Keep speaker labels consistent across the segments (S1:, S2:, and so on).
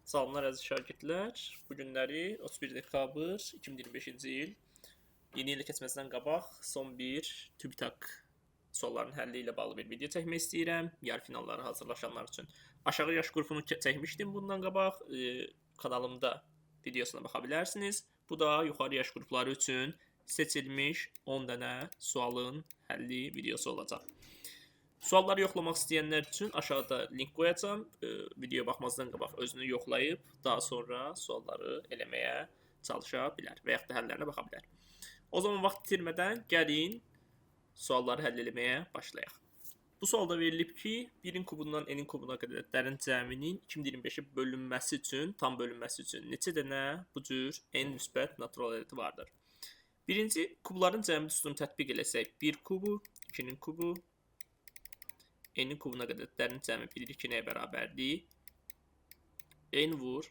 S1: Salamlar əziz şagirdlər. Bu günləri 31 dekabr 2025-ci il yeni ilə keçməsindən qabaq son bir TÜBİTAK suallarının həlli ilə bağlı bir video çəkmək istəyirəm. Yarı finallara hazırlaşanlar üçün. Aşağı yaş qrupunu çəkmişdim bundan qabaq. Kanalımda videosuna baxa bilərsiniz. Bu da yuxarı yaş qrupları üçün seçilmiş 10 dənə sualın həlli videosu olacaq. Sualları yoxlamaq istəyənlər üçün aşağıda link qoyacağam. Videoya baxmazdan qabaq özünü yoxlayıb, daha sonra sualları eləməyə çalışa bilər və yaxud da həllərinə baxa bilər. O zaman vaxt itirmədən gəlin sualları həll etməyə başlayaq. Bu sualda verilib ki, 1-in kubundan n-in kubuna qədər dərin cəminin 2025-ə bölünməsi üçün, tam bölünməsi üçün neçə dənə bu cür n müsbət natural ədədi vardır? Birinci, kubların cəmi üstünü tətbiq eləsək, 1 kubu, 2-nin kubu, n-in kubuna qədər dərin cəmi bilirik ki, nəyə bərabərdir? N vur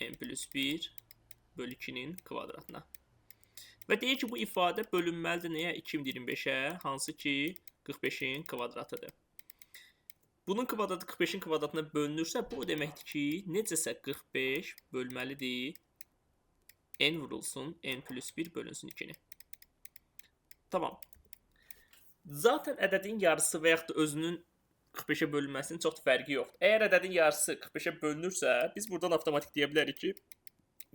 S1: n plus 1 bölü 2-nin kvadratına. Və deyir ki, bu ifadə bölünməlidir nəyə? 2025-ə, hansı ki 45-in kvadratıdır. Bunun kvadratı 45-in kvadratına bölünürsə, bu deməkdir ki, necəsə 45 bölməlidir n vurulsun, n plus 1 bölünsün 2-ni. Tamam. Zaten ədədin yarısı və yaxud da özünün 45-ə bölünməsinin çox fərqi yoxdur. Əgər ədədin yarısı 45-ə bölünürsə, biz buradan avtomatik deyə bilərik ki,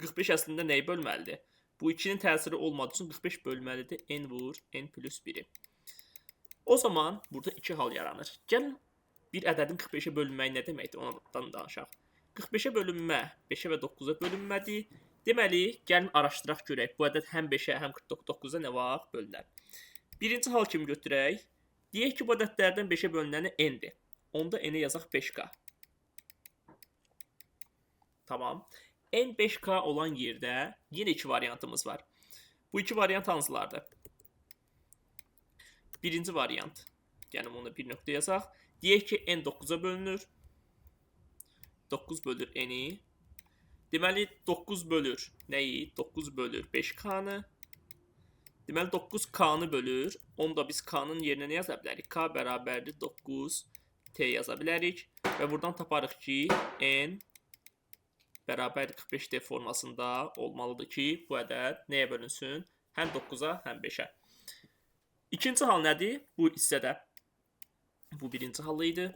S1: 45 əslində nəyi bölməlidir? Bu 2-nin təsiri olmadığı üçün 45 bölməlidir n vur n plus 1-i. O zaman burada iki hal yaranır. Gəlin bir ədədin 45-ə bölünməyi nə deməkdir? Ondan danışaq. 45-ə bölünmə 5-ə və 9-a bölünmədir. Deməli, gəlin araşdıraq görək. Bu ədəd həm 5-ə, həm 49-a nə vaxt bölünər? Birinci hal kimi götürək. Deyək ki, bu ədədlərdən 5-ə bölünəni n-dir. Onda n-ə yazaq 5k. Tamam. N 5k olan yerdə yenə iki variantımız var. Bu iki variant hansılardır? Birinci variant. Yəni onu bir nöqtə yazaq. Deyək ki, n 9-a bölünür. 9 bölür n-i. Deməli, 9 bölür nəyi? 9 bölür 5k-nı. Deməli, 9k-nı bölür. Onu da biz k-nın yerinə nə yaza bilərik? K bərabərdir 9t yaza bilərik. Və buradan taparıq ki, n bərabər 45t formasında olmalıdır ki, bu ədəd nəyə bölünsün? Həm 9-a, həm 5-ə. İkinci hal nədir? Bu hissədə. Bu birinci hal idi.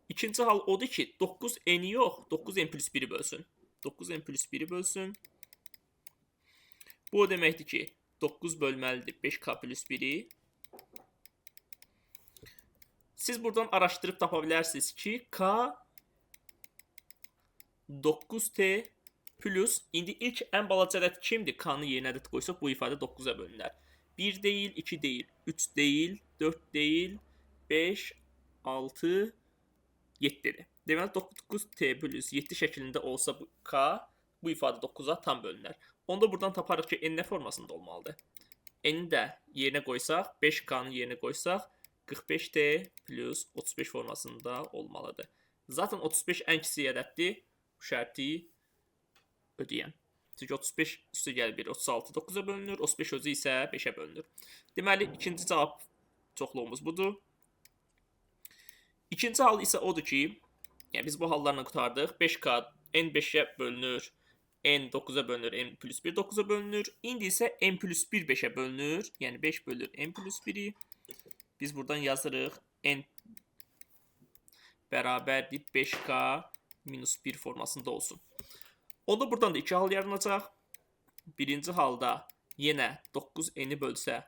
S1: İkinci hal odur ki, 9n yox, 9n plus 1-i bölsün. 9n plus 1-i bölsün. Bu o deməkdir ki, 9 bölməlidir 5k plus 1-i. Siz buradan araşdırıb tapa bilərsiniz ki, k 9t plus, indi ilk ən balaca ədəd kimdir? K-nı yerinə ədəd qoysaq bu ifadə 9-a bölünər. 1 deyil, 2 deyil, 3 deyil, 4 deyil, 5, 6, 7-dir. Deməli 9t plus 7 şəklində olsa bu k, bu ifadə 9-a tam bölünər. Onda buradan taparıq ki, n nə formasında olmalıdır? N-i də yerinə qoysaq, 5k-nı yerinə qoysaq, 45t plus 35 formasında olmalıdır. Zaten 35 ən kiçik ədəddir. Bu şərti ödəyən. Çünki 35 üstə gəlir 1, 36 9-a bölünür, 35 özü isə 5-ə bölünür. Deməli, ikinci cavab çoxluğumuz budur. İkinci hal isə odur ki, yəni biz bu hallarla qutardıq. 5k n 5-ə bölünür, n 9-a bölünür, n plus 1 9-a bölünür. İndi isə n plus 1 5-ə bölünür, yəni 5 bölür n plus 1-i. Biz buradan yazırıq, n bərabərdir 5k minus 1 formasında olsun. Onda buradan da iki hal yaranacaq. Birinci halda yenə 9n-i bölsə,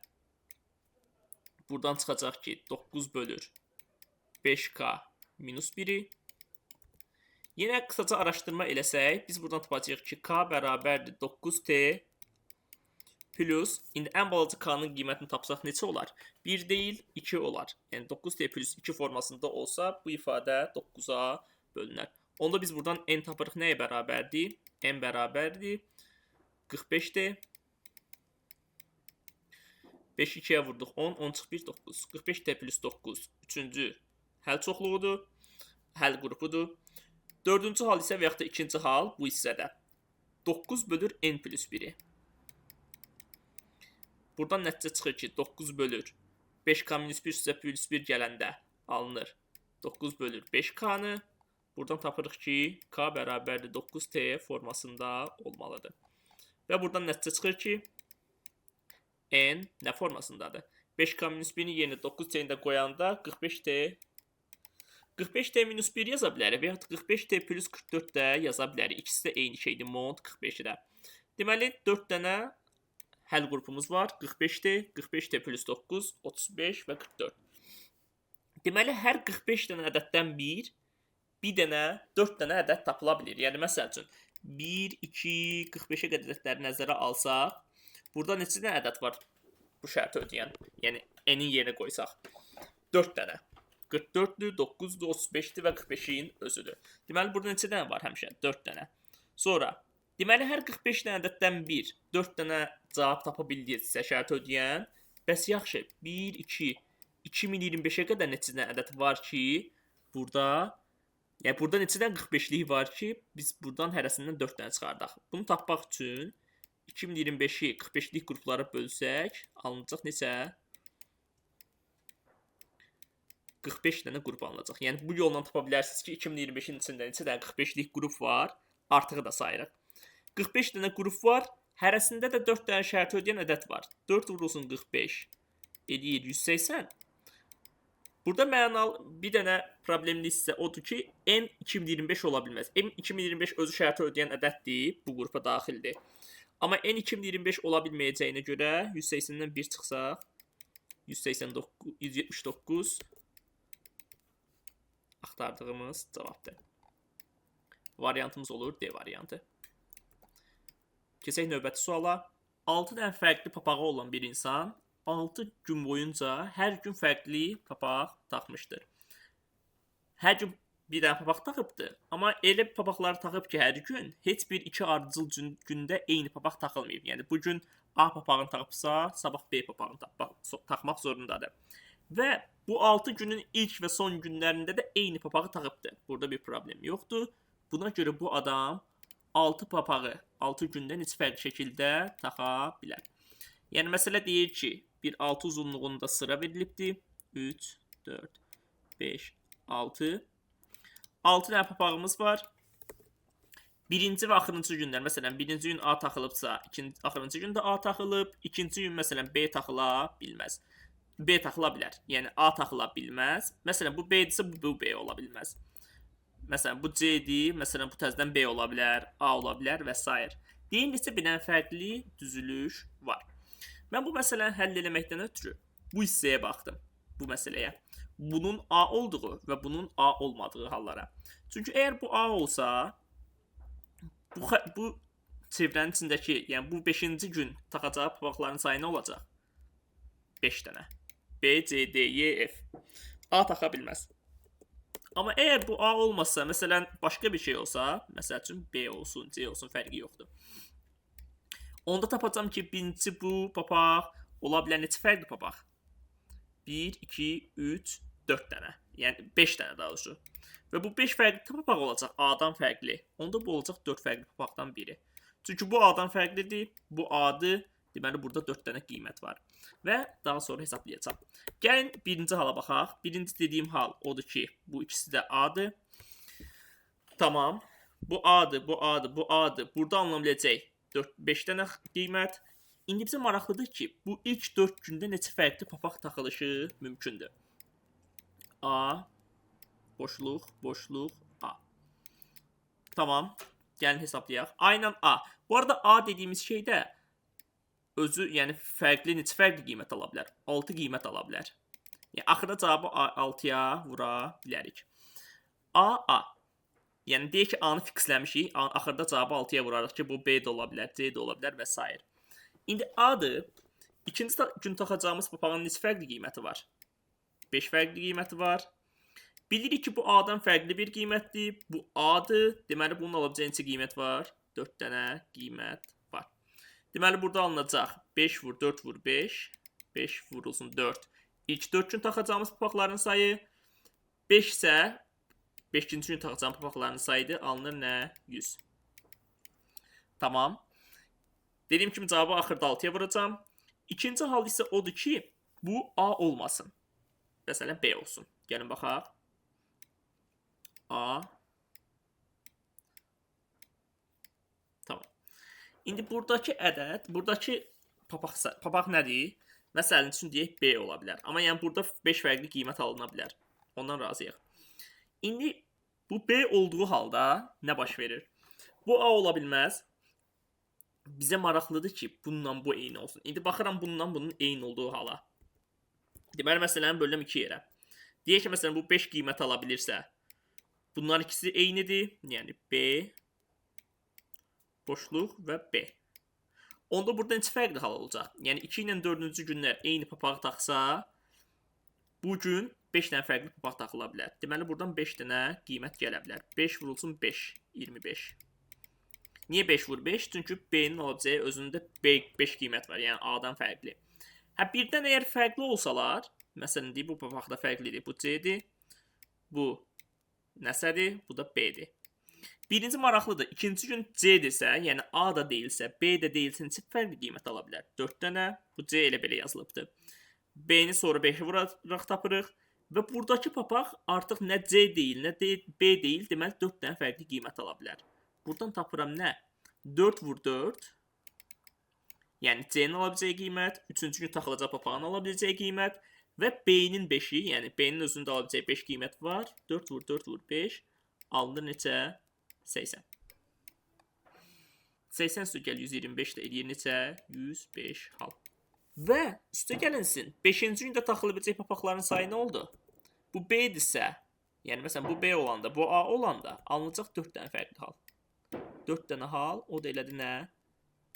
S1: buradan çıxacaq ki, 9 bölür 5k minus 1-i. Yenə qısaca araşdırma eləsək, biz buradan tapacağıq ki, k bərabərdir 9t plus, indi ən balaca k-nın qiymətini tapsaq neçə olar? 1 deyil, 2 olar. Yəni 9t plus 2 formasında olsa, bu ifadə 9-a bölünər. Onda biz buradan n tapırıq nəyə bərabərdir? N bərabərdir 45-dir. 5 2-yə vurduq 10, 10 çıx 1 9. 45t plus 9 üçüncü həll çoxluğudur, həll qrupudur. Dördüncü hal isə və yaxud da ikinci hal bu hissədə. 9 bölür n plus 1-i. Buradan nəticə çıxır ki, 9 bölür 5k minus 1 üstə plus 1 gələndə alınır. 9 bölür 5k-nı. Buradan tapırıq ki, k bərabərdir 9t formasında olmalıdır. Və buradan nəticə çıxır ki, n nə formasındadır? 5k-1-in yerinə 9t-ni də qoyanda 45t minus 1 yaza bilərik və yaxud 45t plus 44 də yaza bilərik. İkisi də eyni şeydir, mod 45-də. Deməli, 4 dənə həll qrupumuz var. 45t, 45t plus 9, 35 və 44. Deməli, hər 45 dənə ədəddən bir dənə, 4 dənə ədəd tapıla bilir. Yəni, məsəl üçün, 1, 2, 45-ə qədər ədədləri nəzərə alsaq, burada neçə dənə ədəd var bu şərti ödəyən? Yəni, n-in yerinə qoysaq. 4 dənə. 44-dür, 9-dur, 35-dir və 45-in özüdür. Deməli, burada neçə dənə var həmişə? 4 dənə. Sonra, deməli, hər 45 dənə ədəddən 4 dənə cavab tapa bildiysə şərti ödəyən, bəs yaxşı, 1, 2, 2025-ə qədər neçə dənə ədəd var ki, burada, yəni burada neçə dənə 45-lik var ki, biz buradan hərəsindən 4 dənə çıxardaq. Bunu tapmaq üçün 2025-i 45-lik qruplara bölsək, alınacaq neçə? 45 dənə qrup alınacaq. Yəni, bu yolla tapa bilərsiniz ki, 2025-in içində neçə dənə 45-lik qrup var, artığı da sayırıq. 45 dənə qrup var, hərəsində də 4 dənə şərti ödəyən ədəd var. 4 vurulsun 45, edir 180. Burada mənalı bir dənə problemli hissə odur ki, n 2025 ola bilməz. n 2025 özü şərti ödəyən ədəddir, bu qrupa daxildir. Amma n 2025 ola bilməyəcəyinə görə 180-dən 1 çıxsaq, 179 axtardığımız cavabdır. Variantımız olur D variantı. Keçək növbəti suala. 6 dənə fərqli papağı olan bir insan 6 gün boyunca hər gün fərqli papaq taxmışdır. Hər gün bir dənə papaq taxıbdır, amma elə papaqları taxıb ki, hər gün heç bir iki ardıcıl gündə eyni papaq taxılmayıb. Yəni, bugün A papağını taxıbsa, sabah B papağını taxmaq zorundadır. Və bu 6 günün ilk və son günlərində də eyni papağı taxıbdır. Burada bir problem yoxdur. Buna görə bu adam 6 papağı 6 gündə neçə fərqli şəkildə taxa bilər. Yəni, məsələ deyir ki, bir 6 uzunluğunda sıra verilibdir. 3, 4, 5, 6. 6 dənə papağımız var. Birinci və axırıncı günlər, məsələn, birinci gün A taxılıbsa, axırıncı gün də A taxılıb, ikinci gün, məsələn, B taxıla bilməz. B taxıla bilər. Yəni, A taxıla bilməz. Məsələn, bu B-dirsə, bu B ola bilməz. Məsələn, bu C-dir. Məsələn, bu təzədən B ola bilər, A ola bilər və s. Deyim, neçə bir dənə fərqli düzülüş var. Mən bu məsələni həll eləməkdən ötürü bu hissəyə baxdım, bu məsələyə. Bunun A olduğu və bunun A olmadığı hallara. Çünki əgər bu A olsa, bu çevrənin içindəki, yəni bu 5-ci gün taxacağı papaqların sayı nə olacaq? 5 dənə. B, C, D, E, F. A taxa bilməz. Amma əgər bu A olmasa, məsələn, başqa bir şey olsa, məsəl üçün B olsun, C olsun, fərqi yoxdur. Onda tapacam ki, birinci bu papaq ola bilər neçə fərqli papaq? 1, 2, 3, 4 dənə. Yəni 5 dənə daha doğrusu. Və bu 5 fərqli papaq olacaq A-dan fərqli. Onda bu olacaq 4 fərqli papaqdan biri. Çünki bu A-dan fərqlidir, bu A-dır. Deməli, burada 4 dənə qiymət var. Və daha sonra hesablayacağam. Gəlin birinci hala baxaq. Birinci dediyim hal odur ki, bu ikisi də A-dır. Tamam. Bu A-dır, bu A-dır, bu A-dır. Burada anlanabiləcək 5 dənə qiymət. İndi bizə maraqlıdır ki, bu ilk 4 gündə neçə fərqli papaq taxılışı mümkündür. A, boşluq, boşluq, A. Tamam. Gəlin hesablayaq. A ilə A. Bu arada A dediyimiz şeydə özü, yəni neçə fərqli qiymət ala bilər? 6 qiymət ala bilər. Yəni, axırda cavabı 6-ya vura bilərik. A. Yəni, deyək ki, A-nı fiksləmişik. Axırda cavabı 6-ya vurarıq ki, bu B də ola bilər, C də ola bilər və s. İndi A-dır. İkinci gün taxacağımız papağın neçə fərqli qiyməti var? 5 fərqli qiyməti var. Bilirik ki, bu A-dan fərqli bir qiymətdir. Bu A-dır. Deməli, bunun alabiləcəyi neçə qiymət var? 4 dənə qiymət var. Deməli, burada alınacaq 5 vur, 4 vur, 5. 5 vurulsun 4. İlk 4 gün taxacağımız papaqların sayı 5 isə 5-ci gün taxacağımız papaqların sayıdır. Alınır nə? 100. Tamam. Dediyim kimi cavabı axırda 6-ya vuracağım. İkinci hal isə odur ki, bu A olmasın. Məsələn, B olsun. Gəlin baxaq. A, İndi buradakı ədəd, buradakı papaq nədir? Məsələn üçün deyək B ola bilər. Amma yəni burada 5 fərqli qiymət alına bilər. Ondan razıyıq. İndi bu B olduğu halda nə baş verir? Bu A ola bilməz. Bizə maraqlıdır ki, bununla bu eyni olsun. İndi baxıram bununla bunun eyni olduğu hala. Deməli, məsələn, bölürəm 2 yerə. Deyək ki, məsələn, bu 5 qiymət ala bilirsə, bunlar ikisi eynidir. Yəni B, boşluq və B. Onda burada neçə fərqli hal olacaq? Yəni 2 ilə 4-cü günlər eyni papağı taxsa, bu gün 5 dənə fərqli papaq taxıla bilər. Deməli, buradan 5 dənə qiymət gələ bilər. 5 vurulsun 5, 25. Niyə 5 vur 5? Çünki B-nin olacağı özündə 5 qiymət var, yəni A-dan fərqli. Birdən əgər fərqli olsalar, məsələn, deyib, bu papaqda fərqlidir. Bu C-dir, bu nəsədir, bu da B-dir. Birinci maraqlıdır. İkinci gün C-dirsə, yəni A da deyilsə, B də deyilsə, neçə fərqli qiymət ala bilər? 4 dənə, bu C elə belə yazılıbdır. B-ni sonra 5-i vuraraq tapırıq. Və buradakı papaq artıq nə C deyil, nə B deyil, deməli 4 dənə fərqli qiymət ala bilər. Buradan tapıram nə? 4 vur 4. Yəni C-nin alabileceği qiymət, 3-cü gün taxılacaq papağın alabileceği qiymət və B-nin 5-i, yəni B-nin özündə alabileceği 5 qiymət var. 4 vur 4 vur 5. Alınır neçə? 80. 80 üstə gəl 125 də eləyir neçə? 105 hal. Və üstə gəlinsin 5-ci gündə taxılabiləcək papaqların sayı nə oldu? Bu B-dirsə, yəni məsələn bu B olanda, bu A olanda alınacaq 4 dənə fərqli hal. 4 dənə hal, o da elədi nə?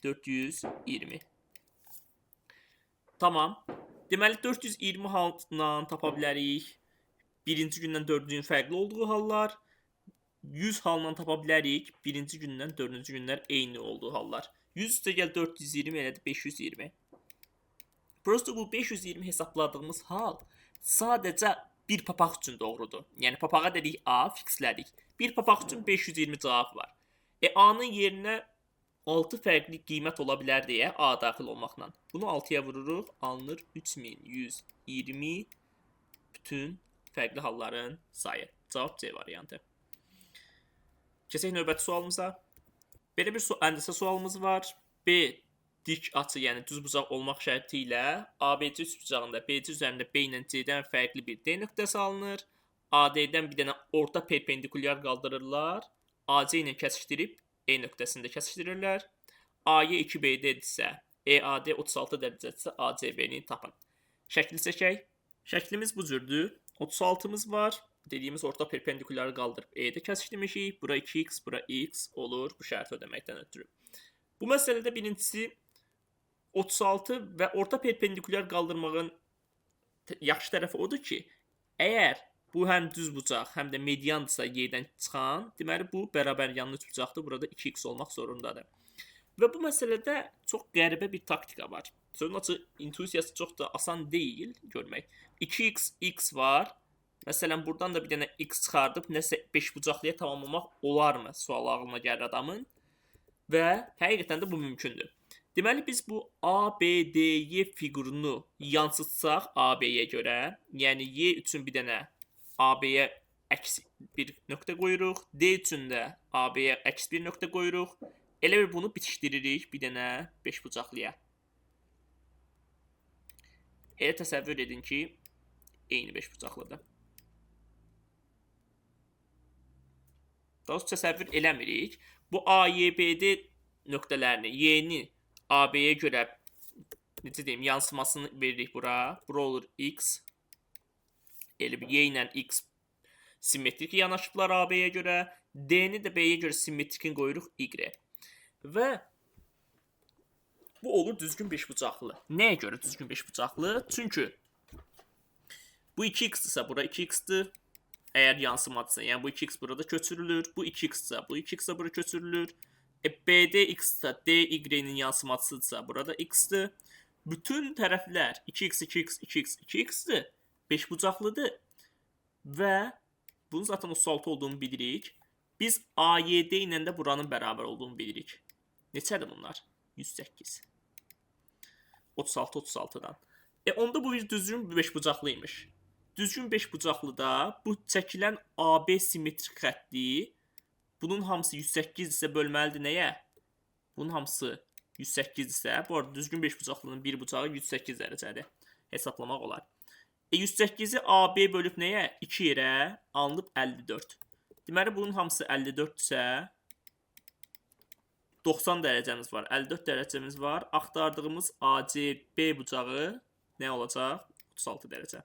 S1: 420. Tamam. Deməli 420 halla tapa bilərik. Birinci gündən 4-cü gün fərqli olduğu hallar. 100 halla tapa bilərik. Birinci gündən 4-cü günlər eyni olduğu hallar. 100 üstə gəl 420 elədi 520. Prosto bu 520 hesabladığımız hal sadəcə bir papaq üçün doğrudur. Yəni papağa dedik A, fixlədik. Bir papaq üçün 520 cavab var. A-nın yerinə 6 fərqli qiymət ola bilər deyə A daxil olmaqla. Bunu 6-ya vururuq, alınır 3120 bütün fərqli halların sayı. Cavab C variantı. Keçək növbəti sualımıza. Belə bir əndəsə sualımız var. B dik açı, yəni düz bucaq olmaq şərti ilə ABC üçbucağında BC üzərində B ilə C-dən fərqli bir D nöqtəsi alınır. AD-dən bir dənə orta perpendikulyar qaldırırlar. AC ilə kəsişdirib E nöqtəsində kəsişdirirlər. AY 2BD-dirsə, EAD 36 dərəcədirsə ACB-ni tapın. Şəkli çəkək. Şəklimiz bu cürdür. 36-mız var. Dediyimiz orta perpendikulyarı qaldırıb E-də kəsişdirmişik. Bura 2x, bura x olur bu şərti ödəməkdən ötürü. Bu məsələdə birincisi 36 və orta perpendikulyar qaldırmağın yaxşı tərəfi odur ki, əgər bu həm düz bucaq, həm də mediandırsa Y-dən çıxan, deməli bu bərabər yanlı üçbucaqdır. Burada 2x olmaq zorundadır. Və bu məsələdə çox qəribə bir taktika var. Sözün açığı intuisiyası çox da asan deyil görmək. 2x, x var. Məsələn, buradan da bir dənə x çıxardıb nəsə 5 bucaqlıya tamamlamaq olarmı? Sual ağlına gəlir adamın. Və həqiqətən də bu mümkündür. Deməli biz bu ABDY fiqurunu yansıtsaq AB-yə görə, yəni Y üçün bir dənə AB-yə əks bir nöqtə qoyuruq, D üçün də AB-yə əks bir nöqtə qoyuruq. Elə bir bunu bitişdiririk bir dənə 5 bucaqlıya. Elə təsəvvür edin ki, eyni 5 bucaqlıdır. Daha sonra təsəvvür eləmirik. Bu AYBD nöqtələrini, Y-ni AB-yə görə necə deyim, yansımasını veririk bura. Bura olur x. Elə bir Y ilə x simmetrik yanaşıblar AB-yə görə. D-ni də B-yə görə simmetrikin qoyuruq y. Və bu olur düzgün 5 bucaqlı. Nəyə görə düzgün 5 bucaqlı? Çünki bu 2x-dirsə bura 2x-dir. Əgər yansımadırsa, yəni bu 2x burada köçürülür. Bu 2x-dirsə bu 2x-a bura köçürülür. BD x-də DY-nin yansımasıdırsa burada x-dir. Bütün tərəflər 2x, 2x, 2x, 2x-dir. 5 bucaqlıdır. Və bunun zaten 36 olduğunu bilirik. Biz AYD ilə də buranın bərabər olduğunu bilirik. Neçədir bunlar? 108. 36, 36-dan. Onda bu bir düzgün 5 bucaqlıymış. Düzgün 5 bucaqlıda bu çəkilən AB simmetrik xətti bunun hamısı 108 isə bölməlidir nəyə? Bunun hamısı 108 ise, bu arada düzgün 5 bucaqlının bir bucağı 108 dərəcədir. Hesablamaq olar. 108-i AB bölüb nəyə? 2 yerə alınıb 54. Deməli, bunun hamısı 54 isə 90 dərəcəmiz var, 54 dərəcəmiz var. Axtardığımız ACB bucağı nə olacaq? 36 dərəcə.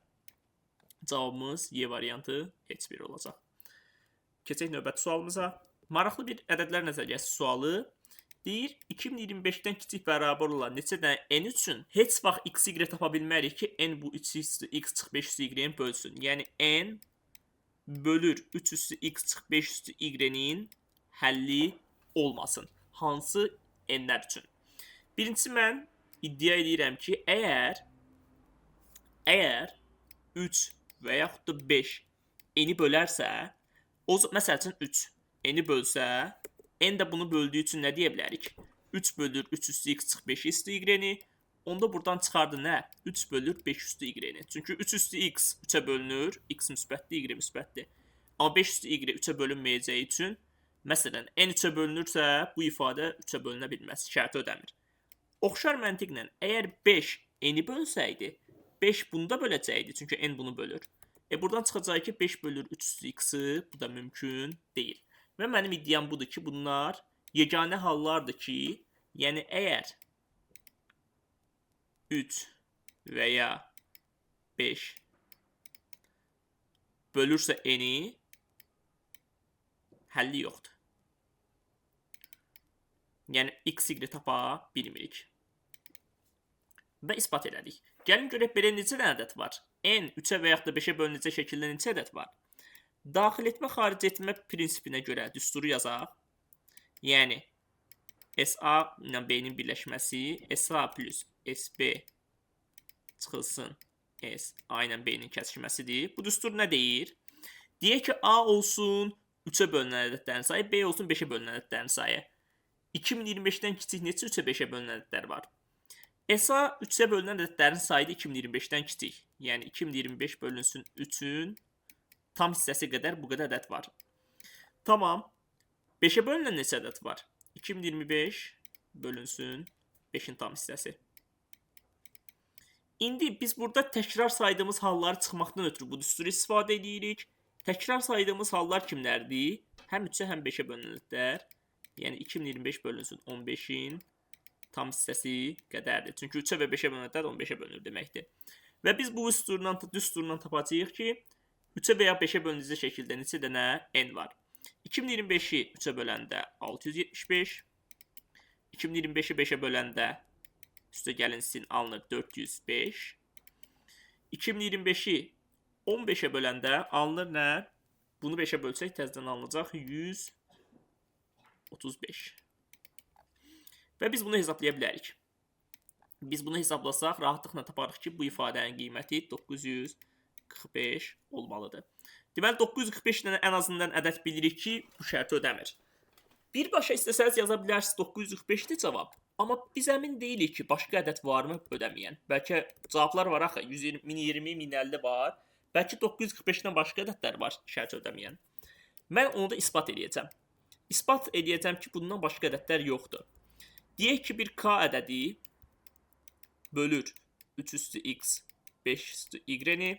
S1: Cavabımız Y variantı heç bir olacaq. Keçək növbəti sualımıza. Maraqlı bir ədədlər nəzəriyyəsi sualı. Deyir, 2025-dən kiçik bərabər olan neçə dənə n üçün heç vaxt x, y tapa bilmərik ki, n bu 3 üstü x çıx 5 üstü y-in bölsün. Yəni, n bölür 3 üstü x çıx 5 üstü y-in həlli olmasın. Hansı n-lər üçün? Birincisi, mən iddia edirəm ki, əgər 3 və yaxud da 5 n-i bölərsə, məsəl üçün 3 n-i bölsə, n də bunu böldüyü üçün nə deyə bilərik? 3 bölür 3 üstü x çıx 5 üstü y-ni. Onda buradan çıxardı nə? 3 bölür 5 üstü y-ni. Çünki 3 üstü x 3-ə bölünür. X müsbətdir, y müsbətdir. Amma 5 üstü y 3-ə bölünməyəcəyi üçün, məsələn, n 3-ə bölünürsə, bu ifadə 3-ə bölünə bilməz. Şərti ödəmir. Oxşar məntiqlə, əgər 5 n-i bölsəydi, 5 bunu da böləcəkdi. Çünki n bunu bölür. Buradan çıxacaq ki, 5 bölür 3 üstü x-i, bu da mümkün deyil. Və mənim iddiam budur ki, bunlar yeganə hallardır ki, yəni əgər 3 və ya 5 bölürsə n-i, həlli yoxdur. Yəni, x, y tapa bilmirik. Və ispat elədik. Gəlin görək, belə necə ədəd var? N 3-ə və yaxud da 5-ə bölünəcək şəkildə neçə ədəd var? Daxil etmə, xaric etmə prinsipinə görə düsturu yazaq. Yəni, SA ilə B-nin birləşməsi SA plus SB çıxılsın SA ilə B-nin kəsişməsidir. Bu düstur nə deyir? Deyək ki, A olsun 3-ə bölünən ədədlərin sayı, B olsun 5-ə bölünən ədədlərin sayı. 2025-dən kiçik neçə 3-ə 5-ə bölünən ədədlər var? SA 3-ə bölünən ədədlərin sayı 2025-dən kiçik. Yəni, 2025 bölünsün 3-ün tam hissəsi qədər bu qədər ədəd var. Tamam. 5-ə bölünən neçə ədəd var? 2025 bölünsün 5-in tam hissəsi. İndi biz burada təkrar saydığımız halları çıxmaqdan ötürü bu düsturu istifadə edirik. Təkrar saydığımız hallar kimlərdir? Həm 3-ə, həm 5-ə bölünən ədədlər. Yəni 2025 bölünsün 15-in tam hissəsi qədərdir. Çünki 3-ə və 5-ə bölünən ədəd 15-ə bölünür deməkdir. Və biz bu düsturdan tapacağıq ki, 3-ə və ya 5-ə bölünəcək şəkildə neçə dənə n var. 2025-i 3-ə böləndə 675, 2025-i 5-ə böləndə üstə gəlinsin alınır 405, 2025-i 15-ə böləndə alınır nə? Bunu 5-ə bölsək təzədən alınacaq 135. Və biz bunu hesablaya bilərik. Biz bunu hesablasaq rahatlıqla taparıq ki, bu ifadənin qiyməti 945 olmalıdır. Deməli, 945 dənə ən azından ədəd bilirik ki, bu şərti ödəmir. Birbaşa istəsəniz yaza bilərsiniz 945-dir cavab. Amma biz əmin deyilik ki, başqa ədəd varmı ödəməyən. Bəlkə cavablar var axı, 120, 1020, 1050 var. Bəlkə 945-dən başqa ədədlər var şərti ödəməyən. Mən onu da ispat edəcəm. İspat edəcəm ki, bundan başqa ədədlər yoxdur. Deyək ki, bir k ədədi bölür 3 üstü x 5 üstü y-ni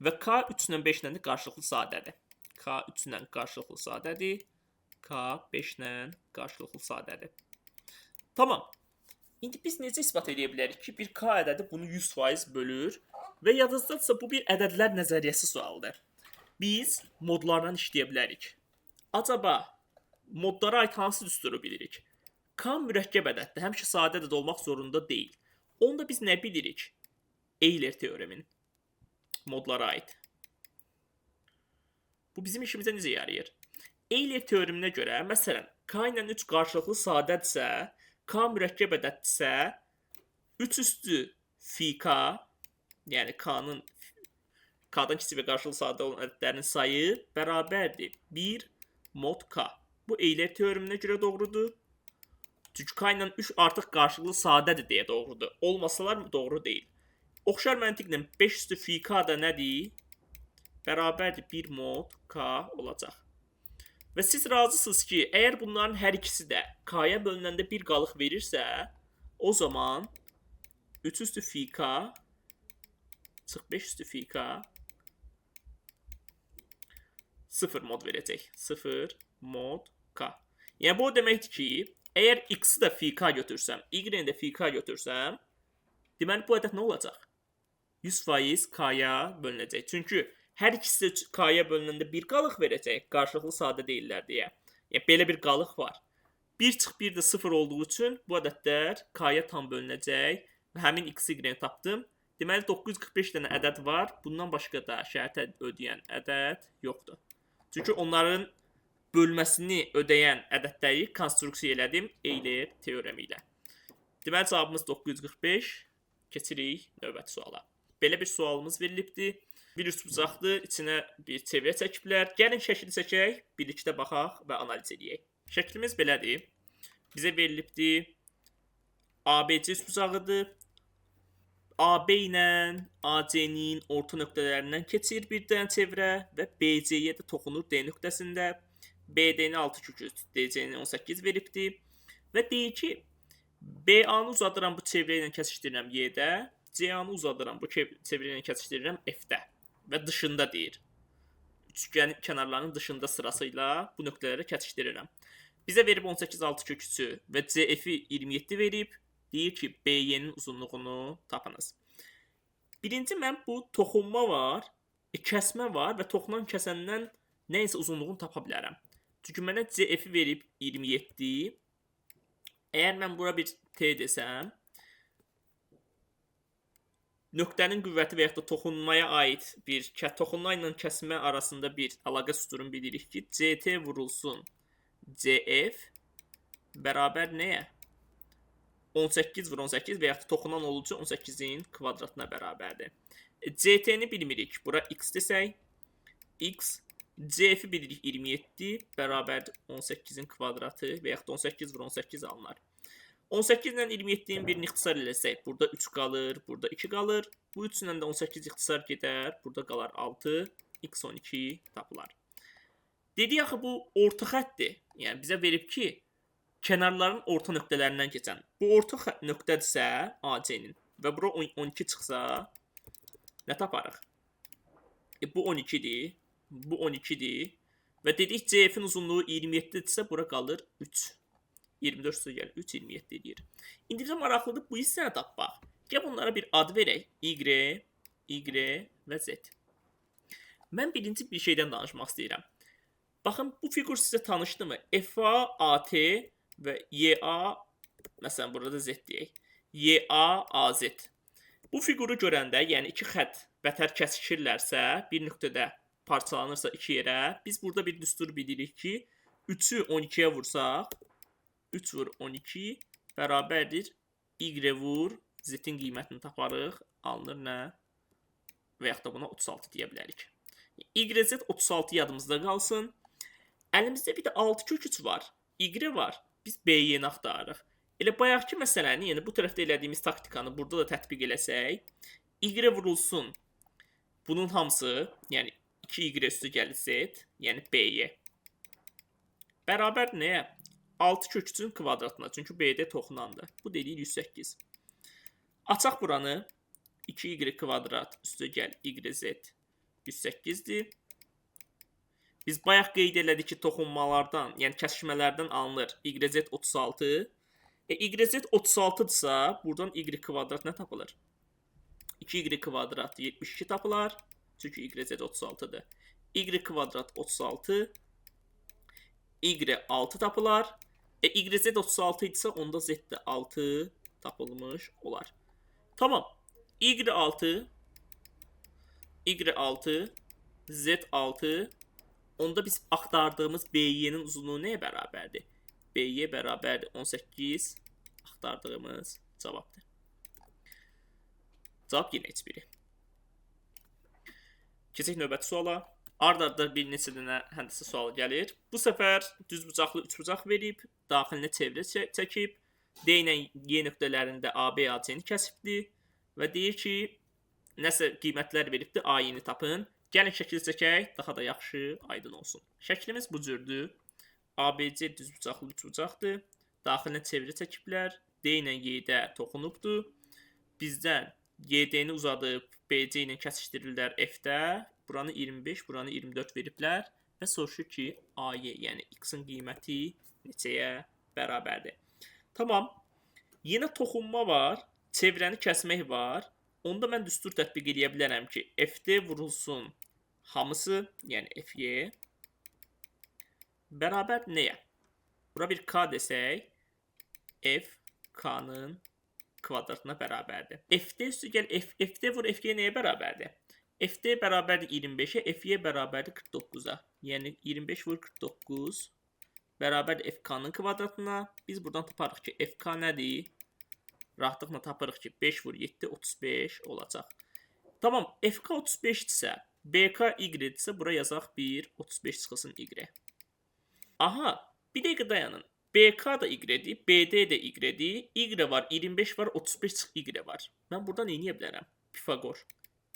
S1: və k 3 ilə 5 ilə də qarşılıqlı sadədir. K 3 ilə qarşılıqlı sadədir. K 5 ilə qarşılıqlı sadədir. Tamam. İndi biz necə ispat edə bilərik ki, bir k ədədi bunu 100% bölür və yadınızdadırsa bu bir ədədlər nəzəriyyəsi sualıdır. Biz modlardan işləyə bilərik. Acaba modlara aid hansı düsturu bilirik? K mürəkkəb ədəddir, həmişə sadə ədəd olmaq zorunda deyil. Onda biz nə bilirik? Euler teoremin modlara aid. Bu bizim işimizə necə yarayır? Euler teoreminə görə, məsələn, k ilə 3 qarşılıqlı sadədirsə, k mürəkkəb ədəddirsə, 3 üstü fi k, yəni k-dan kiçik və qarşılıqlı sadə olan ədədlərin sayı bərabərdir 1 mod k. Bu Euler teoreminə görə doğrudur. Çünki k ilə 3 artıq qarşılıqlı sadədir deyə doğrudur. Olmasalar mı doğru deyil. Oxşar məntiqlə 5 üstü fi k da nədir? Bərabərdir 1 mod k olacaq. Və siz razısınız ki, əgər bunların hər ikisi də k-ya bölünəndə bir qalıq verirsə, o zaman 3 üstü fi k çıx 5 üstü fi k 0 mod verəcək. 0 mod k. Yəni bu o deməkdir ki, əgər x-i də fi k götürsəm, y-ni də fi k götürsəm, deməli bu ədəd nə olacaq? 100% k-ya bölünəcək. Çünki hər ikisi də k-ya bölünəndə bir qalıq verəcək, qarşılıqlı sadə deyirlər deyə. Yəni belə bir qalıq var. 1 çıx 1 də 0 olduğu üçün bu ədədlər k-ya tam bölünəcək və həmin x, y-ni tapdım. Deməli 945 dənə ədəd var. Bundan başqa da şərtə ödəyən ədəd yoxdur. Çünki onların bölməsini ödəyən ədədləri konstruksiya elədim Euler teoremi ilə. Deməli cavabımız 945. Keçirik növbəti suala. Belə bir sualımız verilibdir. Bir üçbucaqdır, içinə bir çevrə çəkiblər. Gəlin şəkli çəkək, birlikdə baxaq və analiz edək. Şəklimiz belədir. Bizə verilibdir ABC üçbucağıdır. AB ilə AC-nin orta nöqtələrindən keçir bir dənə çevrə və BC-yə də toxunur D nöqtəsində. BD-ni 6 kök 3, DC-ni 18 veribdir. Və deyir ki, BA-nı uzadıram bu çevrə ilə kəsişdirirəm Y-də, CA-nı uzadıram bu çevrə ilə kəsişdirirəm F-də və dışında deyir. Üçgənin kənarlarının dışında sırasıyla bu nöqtələri kəsişdirirəm. Bizə verib 18 6 kök 3-ü və CF-i 27 verib. Deyir ki, BY-nin uzunluğunu tapınız. Birinci mən bu toxunma var, kəsmə var və toxunan kəsəndən nəyinsə uzunluğunu tapa bilərəm. Çünki mənə CF-i verib 27. Əgər mən bura bir T desəm, nöqtənin qüvvəti və yaxud da toxunmaya aid bir toxunma ilə kəsmə arasında bir əlaqə süturunu bilirik ki, CT vurulsun CF bərabər nəyə? 18 vur 18 və yaxud da toxunan olucu 18-in kvadratına bərabərdir. CT-ni bilmirik. Bura x desək, x, CF-i bilirik 27 bərabərdir 18-in kvadratı və yaxud da 18 vur 18 alınar. 18 ilə 27-nin birini ixtisar eləsək, burada 3 qalır, burada 2 qalır. Bu 3 ilə də 18 ixtisar gedər, burada qalar 6, x 12 tapılar. Dedik axı bu orta xəttdir. Yəni bizə verib ki, kənarların orta nöqtələrindən keçən. Bu orta nöqtədirsə AC-nin və bura 12 çıxsa nə taparıq? Bu 12-dir, bu 12-dir və dedik CF-in uzunluğu 27-dirsə bura qalır 3. 24 üstə gəlir 3, 27 edir. İndi bizə maraqlıdır bu hissəni tapmaq. Gəl bunlara bir ad verək. Y, Y və Z. Mən birinci bir şeydən danışmaq istəyirəm. Baxın, bu fiqur sizə tanışdımı? FA, AT və YA, məsələn, burada Z deyək. YA, AZ. Bu fiquru görəndə, yəni iki xətt bətər kəsişirlərsə, bir nöqtədə parçalanırsa iki yerə, biz burada bir düstur bilirik ki, 3-ü 12-yə vursaq, 3 vur 12 bərabərdir Y vur Z-in qiymətini taparıq, alınır nə? Və yaxud da buna 36 deyə bilərik. YZ 36 yadımızda qalsın. Əlimizdə bir də 6 kök 3 var. Y var. Biz BY-ni axtarırıq. Elə bayaqki məsələni, yəni bu tərəfdə elədiyimiz taktikanı burada da tətbiq eləsək, Y vurulsun. Bunun hamısı, yəni 2Y üstü gəlir Z, yəni BY. Bərabər nəyə? 6 kök 3-ün kvadratına. Çünki BD toxunandır. Bu deyil 108. Açaq buranı. 2Y kvadrat üstü gəl YZ 108-dir. Biz bayaq qeyd elədik ki, toxunmalardan, yəni kəsişmələrdən alınır YZ 36. YZ 36-dırsa, buradan Y kvadrat nə tapılır? 2Y kvadrat 72 tapılar. Çünki YZ 36-dır. Y kvadrat 36. Y 6 tapılar. YZ 36 idisə, onda Z də 6 tapılmış olar. Tamam. Y6, Y6, Z6. Onda biz axtardığımız BY-nin uzunluğu nəyə bərabərdir? BY bərabərdir 18. Axtardığımız cavabdır. Cavab yenə heç biri. Keçək növbəti suala. Ard-arda bir neçə dənə həndəsə sualı gəlir. Bu səfər düzbucaqlı üçbucaq verib, daxilinə çevrə çəkib, D ilə Y nöqtələrində AB AC-ni kəsibdir və deyir ki, nəsə qiymətlər veribdir, A-yeni tapın. Gəlin şəkil çəkək, daha da yaxşı, aydın olsun. Şəklimiz bu cürdür. ABC düzbucaqlı üçbucaqdır. Daxilinə çeviri çəkiblər. D ilə Y-də toxunubdur. Bizdən YD-ni uzadıb BC ilə kəsişdirirlər F-də. Buranı 25, buranı 24 veriblər və soruşur ki, AY, yəni X-in qiyməti neçəyə bərabərdir? Tamam. Yenə toxunma var, çevrəni kəsmək var. Onda mən düstur tətbiq edə bilərəm ki, FD vurulsun hamısı, yəni FY bərabər nəyə? Bura bir K desək, F K-nın kvadratına bərabərdir. FD üstü gəl, FD vur FY nəyə bərabərdir? FD bərabərdir 25-ə, FY bərabərdir 49-a. Yəni 25 vur 49 bərabərdir FK-nın kvadratına. Biz buradan taparıq ki, FK nədir? Rahatlıqla tapırıq ki, 5 vur 7, 35 olacaq. Tamam, FK 35-dirsə, BK Y-dirsə, bura yazaq 1, 35 çıxılsın Y. Aha, bir dəqiqə dayanın. BK da Y-dir, BD də Y-dir. Y var, 25 var, 35 çıx Y var. Mən buradan nə edə bilərəm? Pifagor.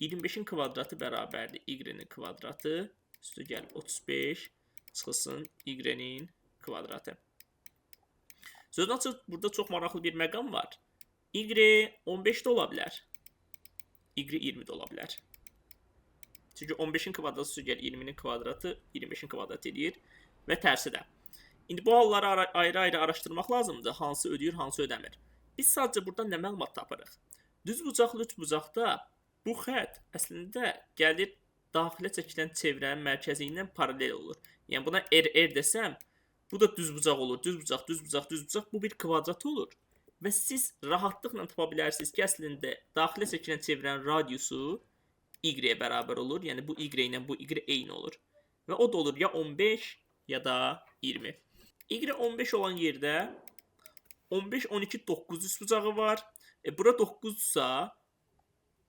S1: 25-in kvadratı bərabərdir Y-nin kvadratı. Üstü gəl 35 çıxılsın Y-nin kvadratı. Sözün açıq, burada çox maraqlı bir məqam var. Y 15 də ola bilər. Y 20 də ola bilər. Çünki 15-in kvadratı üstü gəl 20-nin kvadratı 25-in kvadratı edir və tərsi də. İndi bu halları ayrı-ayrı araşdırmaq lazımdır. Hansı ödəyir, hansı ödəmir. Biz sadəcə buradan nə məlumat tapırıq? Düzbucaqlı üçbucaqda bu xətt əslində gəlir daxilə çəkilən çevrənin mərkəzi ilə paralel olur. Yəni buna RR desəm, bu da düzbucaq olur. Düzbucaq, düzbucaq, düzbucaq. Bu bir kvadrat olur. Və siz rahatlıqla tapa bilərsiniz ki, əslində daxilə çəkilən çevrənin radiusu Y-yə bərabər olur. Yəni bu Y ilə bu Y eyni olur. Və o da olur ya 15 ya da 20. Y 15 olan yerdə 15, 12, 9 düzbucağı var. Bura 9-sa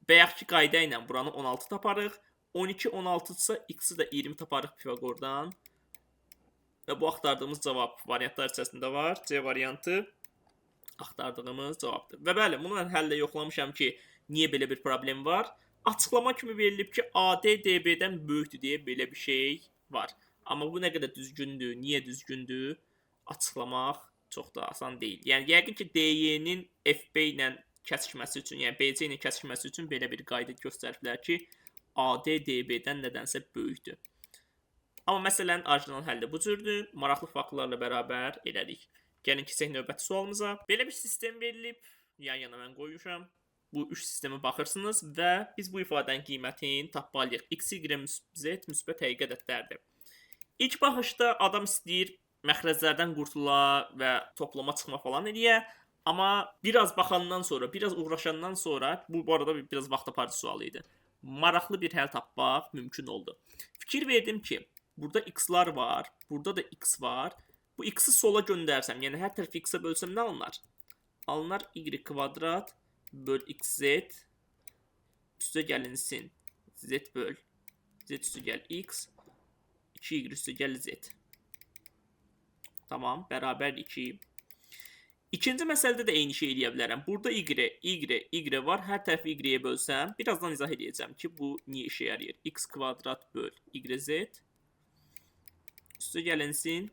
S1: bayaqki qayda ilə buranı 16 taparıq. 12, 16-sa X-i də 20 taparıq Pifagordan. Və bu axtardığımız cavab variantlar içərisində var. C variantı axtardığımız cavabdır. Və bəli, bunu mən həllə yoxlamışam ki, niyə belə bir problem var? Açıqlama kimi verilib ki, AD DB-dən böyükdür deyə belə bir şey var. Amma bu nə qədər düzgündür, niyə düzgündür? Açıqlamaq çox da asan deyil. Yəni yəqin ki, DY-nin FB ilə kəsişməsi üçün, yəni BC ilə kəsişməsi üçün belə bir qayda göstəriblər ki, AD DB-dən nədənsə böyükdür. Amma məsələnin orijinal həlli bu cürdür. Maraqlı faktlarla bərabər elədik. Gəlin keçək növbəti sualımıza. Belə bir sistem verilib. Yan-yana mən qoymuşam. Bu 3 sistemə baxırsınız və biz bu ifadənin qiymətini tapmalıyıq. X, Y, Z müsbət həqiqi ədədlərdir. İlk baxışda adam istəyir məxrəclərdən qurtula və toplama çıxma falan eləyə. Amma biraz baxandan sonra, biraz uğraşandan sonra, bu arada biraz vaxt aparıcı sual idi. Maraqlı bir həll tapmaq mümkün oldu. Fikir verdim ki, burada X-lar var, burada da X var. Bu X-i sola göndərsəm, yəni hər tərəfi X-ə bölsəm nə alınar? Alınar Y kvadrat böl XZ üstə gəlinsin Z böl Z üstü gəl X 2Y üstü gəl Z. Tamam, bərabər 2. İkinci məsələdə də eyni şey eləyə bilərəm. Burada Y var. Hər tərəfi Y-yə bölsəm, birazdan izah edəcəm ki, bu niyə işə yarayır. X kvadrat böl YZ üstə gəlinsin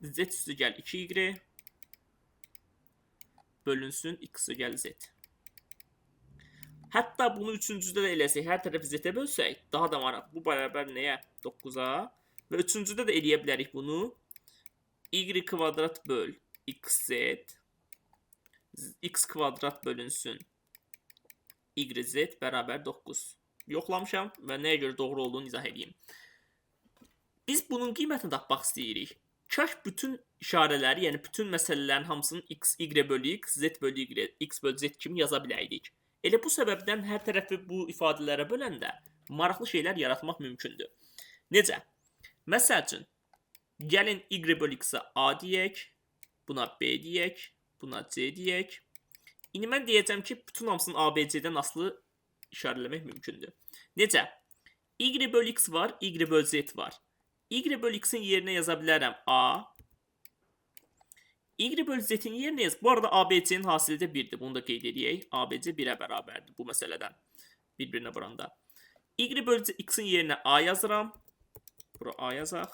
S1: Z üstü gəl 2Y bölünsün X üstü gəl Z. Hətta bunu üçüncüdə də eləsək, hər tərəfi Z-ə bölsək, daha da maraq. Bu bərabər nəyə? 9-a. Və üçüncüdə də eləyə bilərik bunu. Y kvadrat böl XZ X kvadrat bölünsün YZ bərabər 9. Yoxlamışam və nəyə görə doğru olduğunu izah edeyim. Biz bunun qiymətini tapmaq istəyirik. Kaş bütün işarələri, yəni bütün məsələlərin hamısının X, Y bölü X, Z bölü Y, X bölü Z kimi yaza biləydik. Elə bu səbəbdən hər tərəfi bu ifadələrə böləndə maraqlı şeylər yaratmaq mümkündür. Necə? Məsəl üçün, gəlin Y bölü X-ə A deyək, buna B deyək, buna C deyək. İndi mən deyəcəm ki, bütün hamısının ABC-dən asılı işarələmək mümkündür. Necə? Y bölü X var, Y bölü Z var. Y bölü X'in yerinə yaza bilərəm A. Y bölü Z'in yerinə yaz. Bu arada ABC'nin hasili də 1'dir. Bunu da qeyd edək. ABC 1'ə bərabərdir bu məsələdən. Bir-birinə vuranda. Y bölü X'in yerinə A yazıram. Bura A yazaq.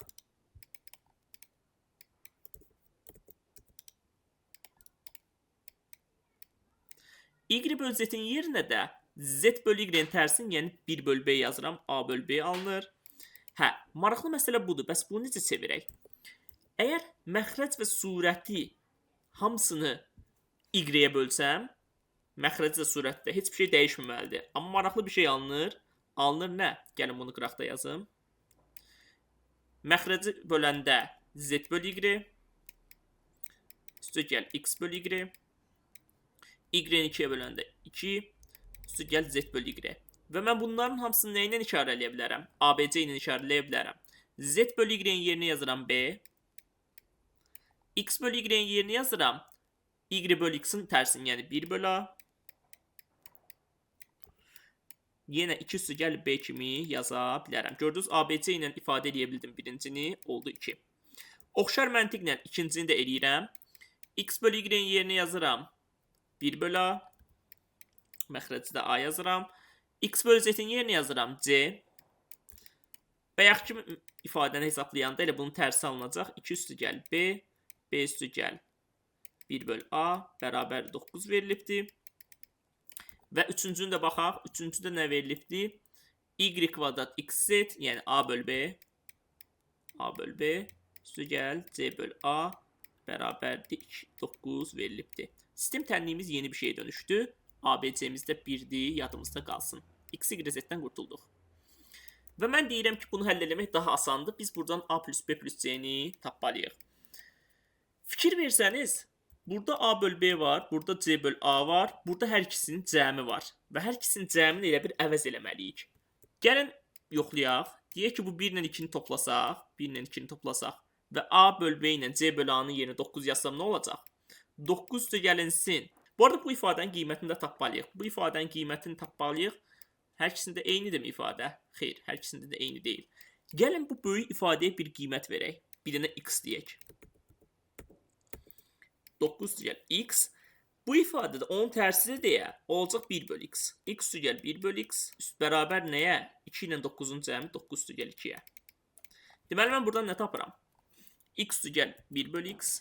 S1: Y bölü z'in yerinə də z bölü y-in tərsini, yəni 1 bölü b yazıram. A bölü b alınır. Hə, maraqlı məsələ budur. Bəs bunu necə çevirək? Əgər məxrəc və surəti hamısını y-yə bölsəm, məxrəc və surətdə heç bir şey dəyişməməlidir. Amma maraqlı bir şey alınır. Alınır nə? Gəlin bunu qıraqda yazım. Məxrəci böləndə z bölü y, üstə gəl x bölü y, y-ni 2-yə böləndə 2, üstə gəl z bölü y. Və mən bunların hamısını nə ilə işarələyə bilərəm? ABC ilə işarələyə bilərəm. Z bölü y-in yerinə yazıram b, x bölü y-in yerinə yazıram y bölü x-in tərsini, yəni 1 bölü a. Yenə 2 üstü gəl b kimi yaza bilərəm. Gördünüz, ABC ilə ifadə edə bildim birincini, oldu 2. Oxşar məntiqlə ikincini də eləyirəm. X bölü y-in yerinə yazıram 1 bölü a. Məxrəci də a yazıram. X bölü z-in yerinə yazıram c. Bayaqki ifadəni hesablayanda elə bunun tərsi alınacaq. 2 üstü gəl b, b üstü gəl 1 bölü a bərabər 9 verilibdir. Və üçüncünü də baxaq. Üçüncüdə nə verilibdir? Y kvadrat xz, yəni a bölü b. A bölü b. Üstü gəl c bölü a bərabərdir 9 verilibdir. Sistem tənliyimiz yeni bir şey dönüşdü. ABC-miz də 1-dir, yadımızda qalsın. X, Y, Z-dən qurtulduq. Və mən deyirəm ki, bunu həll eləmək daha asandır. Biz buradan a plus b plus c-ni tapmalıyıq. Fikir versəniz, burada a bölü b var, burada c bölü a var, burada hər ikisinin cəmi var. Və hər ikisinin cəmini elə bir əvəz eləməliyik. Gəlin yoxlayaq. Deyək ki, bu 1 ilə 2-ni toplasaq, 1 ilə 2-ni toplasaq və a bölü b ilə c bölü a-nın yerinə 9 yazsam nə olacaq? 9 üstə gəlinsin. Bu arada bu ifadənin qiymətini də tapmalıyıq. Bu ifadənin qiymətini tapmalıyıq. Hər ikisində eynidirmi ifadə? Xeyr, hər ikisində də eyni deyil. Gəlin bu böyük ifadəyə bir qiymət verək. Birinə x deyək. 9 üstü gəl x. Bu ifadədə onun tərsidir deyə olacaq 1 bölü x. X üstü gəl 1 bölü x. Üst bərabər nəyə? 2 ilə 9-un cəmi 9 üstü gəl 2-yə. Deməli, mən buradan nə tapıram? X üstü gəl 1 bölü x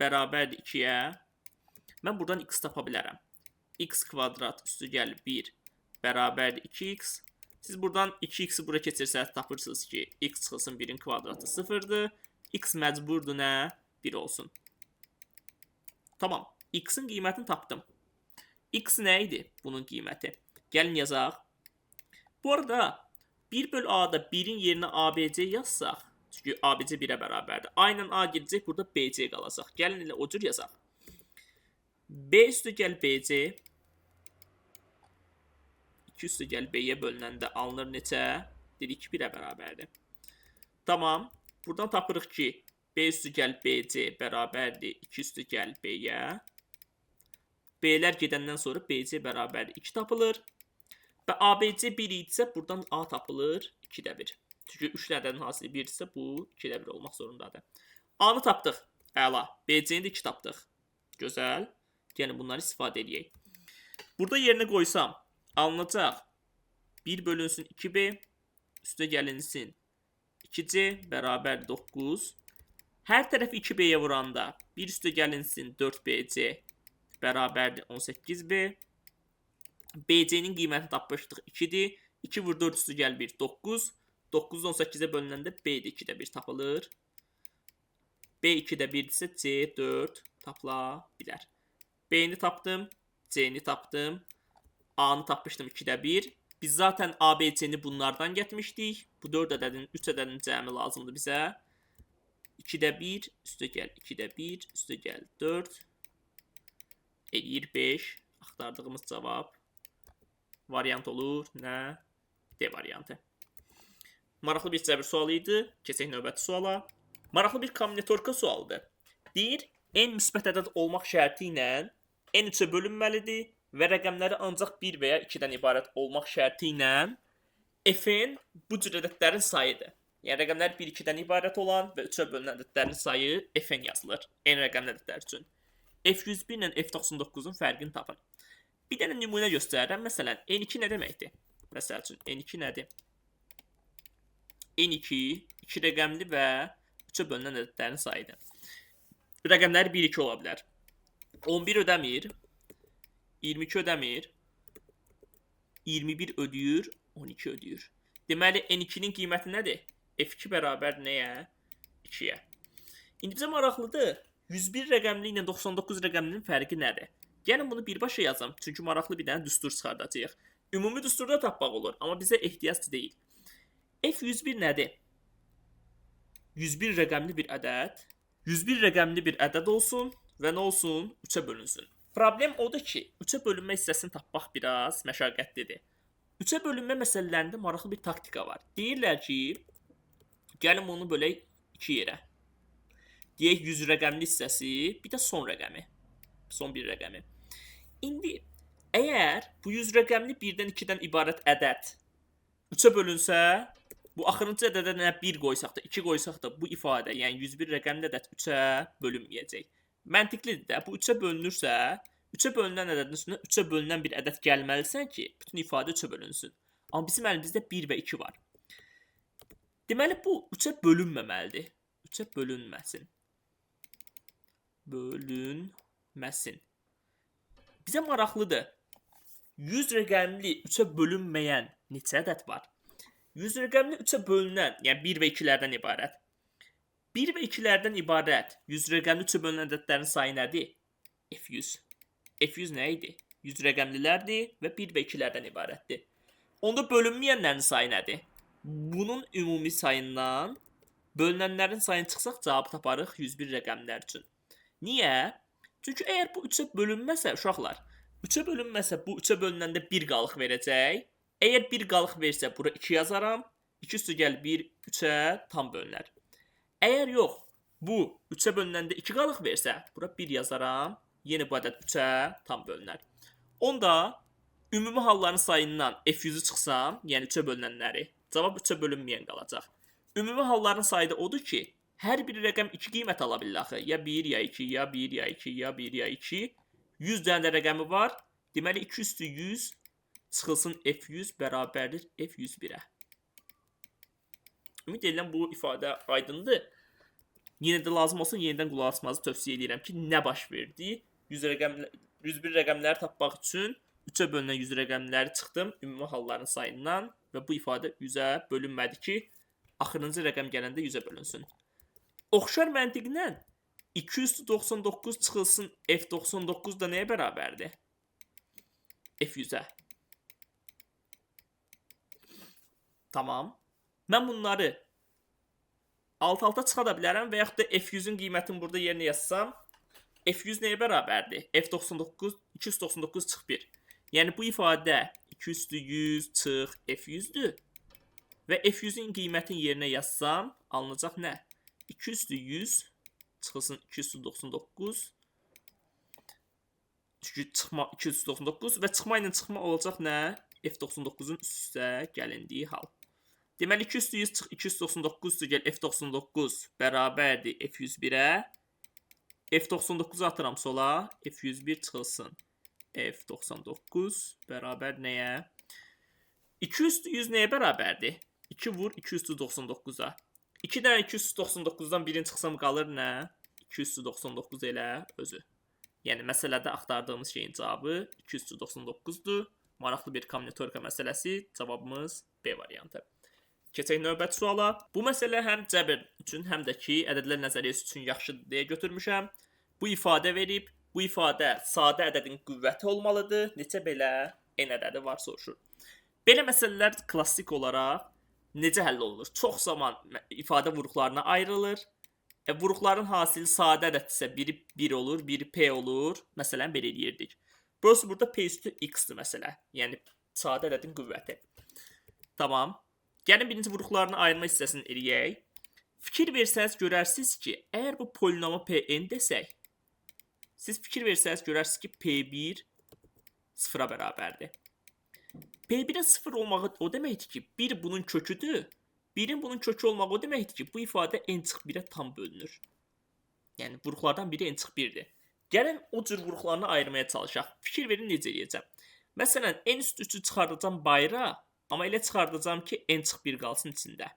S1: bərabərdir 2-yə. Mən buradan x tapa bilərəm. X kvadrat üstü gəl 1 bərabərdir 2x. Siz buradan 2x'i bura keçirsəz tapırsınız ki, x çıxılsın 1-in kvadratı 0-dır. X məcburdur nə? 1 olsun. Tamam. X-in qiymətini tapdım. X nə idi bunun qiyməti? Gəlin yazaq. Bu arada 1 bölü a-da 1-in yerinə ABC yazsaq, çünki ABC 1-ə bərabərdir. A ilə A gedəcək, burada BC qalacaq. Gəlin elə o cür yazaq. B üstü gəl BC 2 üstü gəl B-yə bölünəndə alınır neçə? Dedik ki, 1-ə bərabərdir. Tamam. Buradan tapırıq ki, B üstü gəl BC bərabərdir 2 üstü gəl B-yə. B-lər gedəndən sonra BC bərabərdir 2 tapılır. Və ABC 1 idisə, buradan A tapılır 2-də 1. Çünki 3 ədədin hasili 1 isə bu 2-də 1 olmaq zorundadır. A-nı tapdıq. Əla. BC-ni də 2 tapdıq. Gözəl. Gəlin bunları istifadə edək. Burada yerinə qoysam, alınacaq 1 bölünsün 2B, üstə gəlinsin 2C bərabər 9. Hər tərəfi 2B-yə vuranda 1 üstə gəlinsin 4BC bərabərdir 18B. BC-nin qiymətini tapmışdıq 2-dir. 2 vur 4 üstü gəl 1, 9. 9-u 18-ə bölünəndə B-də 2-də 1 tapılır. B 2-də 1-dirsə C 4 tapıla bilər. B-ni tapdım, C-ni tapdım. A-nı tapmışdım 2-də 1. Biz zaten ABC-ni bunlardan getmişdik. Bu 4 ədədin, 3 ədədin cəmi lazımdır bizə. 2-də 1, üstə gəl 2-də 1, üstə gəl 4. Eləyir 5. Axtardığımız cavab variant olur. Nə? D variantı. Maraqlı bir cəbir sualı idi. Keçək növbəti suala. Maraqlı bir kombinatorika sualıdır. Deyir, n müsbət ədəd olmaq şərti ilə n 3-ə bölünməlidir və rəqəmləri ancaq 1 və ya 2-dən ibarət olmaq şərti ilə f-in bu cür ədədlərin sayıdır. Yəni rəqəmlər 1-2-dən ibarət olan və 3-ə bölünən ədədlərin sayı f-n yazılır. N rəqəmli ədədlər üçün. F101 ilə F99-un fərqini tapın. Bir dənə nümunə göstərirəm. Məsələn, N2 nə deməkdir? Məsəl üçün, N2 nədir? N2 2 rəqəmli və 3-ə bölünən ədədlərin sayıdır. Rəqəmləri 1-2 ola bilər. 11 ödəmir. 22 ödəmir. 21 ödəyir, 12 ödəyir. Deməli, N2-nin qiyməti nədir? F2 bərabər nəyə? 2-yə. İndi bizə maraqlıdır. 101 rəqəmli ilə 99 rəqəminin fərqi nədir? Gəlin bunu birbaşa yazam. Çünki maraqlı bir dənə düstur çıxardacağıq. Ümumi düsturda tapmaq olur, amma bizə ehtiyac deyil. F101 nədir? 101 rəqəmli bir ədəd. 101 rəqəmli bir ədəd olsun və nə olsun? 3-ə bölünsün. Problem odur ki, 3-ə bölünmə hissəsini tapmaq biraz məşəqqətlidir. 3-ə bölünmə məsələlərində maraqlı bir taktika var. Deyirlər ki, gəlin bunu bölək 2 yerə. Deyək 100 rəqəmli hissəsi, bir də son rəqəmi. Son bir rəqəmi. İndi, əgər bu 100 rəqəmli 1-dən 2-dən ibarət ədəd 3-ə bölünsə, bu axırıncı ədədə nə 1 qoysaq da, 2 qoysaq da bu ifadə, yəni 101 rəqəmli ədəd 3-ə bölünməyəcək. Məntiqlidir də, bu 3-ə bölünürsə, 3-ə bölünən ədədin üstünə 3-ə bölünən bir ədəd gəlməlisən ki, bütün ifadə 3-ə bölünsün. Amma bizim əlimizdə 1 və 2 var. Deməli, bu 3-ə bölünməməlidir. 3-ə bölünməsin. Bölünməsin. Bizə maraqlıdır. 100 rəqəmli 3-ə bölünməyən neçə ədəd var? 100 rəqəmli 3-ə bölünən, yəni 1 və 2-lərdən ibarət. 1 və 2-lərdən ibarət 100 rəqəmli 3-ə bölünən ədədlərin sayı nədir? F100. F100 nə idi? 100 rəqəmlilərdir və 1 və 2-lərdən ibarətdir. Onda bölünməyənlərin sayı nədir? Bunun ümumi sayından bölünənlərin sayını çıxsaq cavabı taparıq 101 rəqəmlər üçün. Niyə? Çünki əgər bu 3-ə bölünməsə, uşaqlar, 3-ə bölünməsə bu 3-ə bölünəndə 1 qalıq verəcək. Əgər 1 qalıq versə, bura 2 yazaram. 2 üstü gəl 1, 3-ə tam bölünər. Əgər yox, bu 3-ə bölünəndə 2 qalıq versə, bura 1 yazaram. Yenə bu ədəd 3-ə tam bölünər. Onda ümumi halların sayından F100-ü çıxsam, yəni 3-ə bölünənləri, cavab 3-ə bölünməyən qalacaq. Ümumi halların sayı da odur ki, hər bir rəqəm 2 qiymət ala bilir axı. Ya 1, ya 2, ya 1, ya 2, ya 1, ya 2. 100 dənə də rəqəmi var. Deməli 2 üstü 100 çıxılsın F100 bərabərdir F101-ə. Ümid edirəm bu ifadə aydındır. Yenə də lazım olsa yenidən qulaq asmanızı tövsiyə edirəm ki, nə baş verdi? 101 rəqəmləri tapmaq üçün 3-ə bölünən 100 rəqəmləri çıxdım ümumi halların sayından və bu ifadə 100-ə bölünmədi ki, axırıncı rəqəm gələndə 100-ə bölünsün. Oxşar məntiqlə 299 çıxılsın F99 da nəyə bərabərdir? F100-ə. Tamam. Mən bunları alt-alta çıxa da bilərəm və yaxud da F100-ün qiymətini burada yerinə yazsam, F100 nəyə bərabərdir? F99, 299 çıx 1. Yəni bu ifadə 2 üstü 100 çıx F100-dür. Və F100-ün qiymətini yerinə yazsam, alınacaq nə? 2 üstü 100 çıxılsın 299 çıxma 299 və çıxma ilə çıxma olacaq nə? F99-un üstə gəlindiyi hal. Deməli 2 üstü 100 çıx 299 üstü gəl F99 bərabərdir F101-ə. F99-u atıram sola. F101 çıxılsın F99 bərabər nəyə? 2 üstü 100 nəyə bərabərdir? 2 vur 2 üstü 99-a. 2 dənə 299-dan birini çıxsam qalır nə? 299 elə özü. Yəni məsələdə axtardığımız şeyin cavabı 299-dur. Maraqlı bir kombinatorika məsələsi. Cavabımız B variantı. Keçək növbəti suala. Bu məsələ həm cəbr üçün, həm də ki, ədədlər nəzəriyyəsi üçün yaxşıdır deyə götürmüşəm. Bu ifadə verib, bu ifadə sadə ədədin qüvvəti olmalıdır. Neçə belə n ədədi var soruşur. Belə məsələlər klassik olaraq necə həll olunur? Çox zaman ifadə vuruqlarına ayrılır. Vuruqların hasili sadə ədəddirsə, biri 1 olur, biri p olur. Məsələn, belə eləyirdik. Burası burada p üstü x-dir məsələ. Yəni, sadə ədədin qüvvəti. Tamam. Gəlin birinci vuruqlarını ayırma hissəsini eləyək. Fikir versəniz görərsiniz ki, əgər bu polinoma pn desək, siz fikir versəniz görərsiniz ki, p1 0-a bərabərdir. P1-in 0 olmağı o deməkdir ki, 1 bunun köküdür. 1-in bunun kökü olmağı o deməkdir ki, bu ifadə n-1-ə tam bölünür. Yəni, vuruqlardan biri n-1-dir. Gəlin o cür vuruqlarını ayırmaya çalışaq. Fikir verin necə eləyəcəm. Məsələn, n üst 3-ü çıxardacam bayra, amma elə çıxardacam ki, n-1 qalsın içində.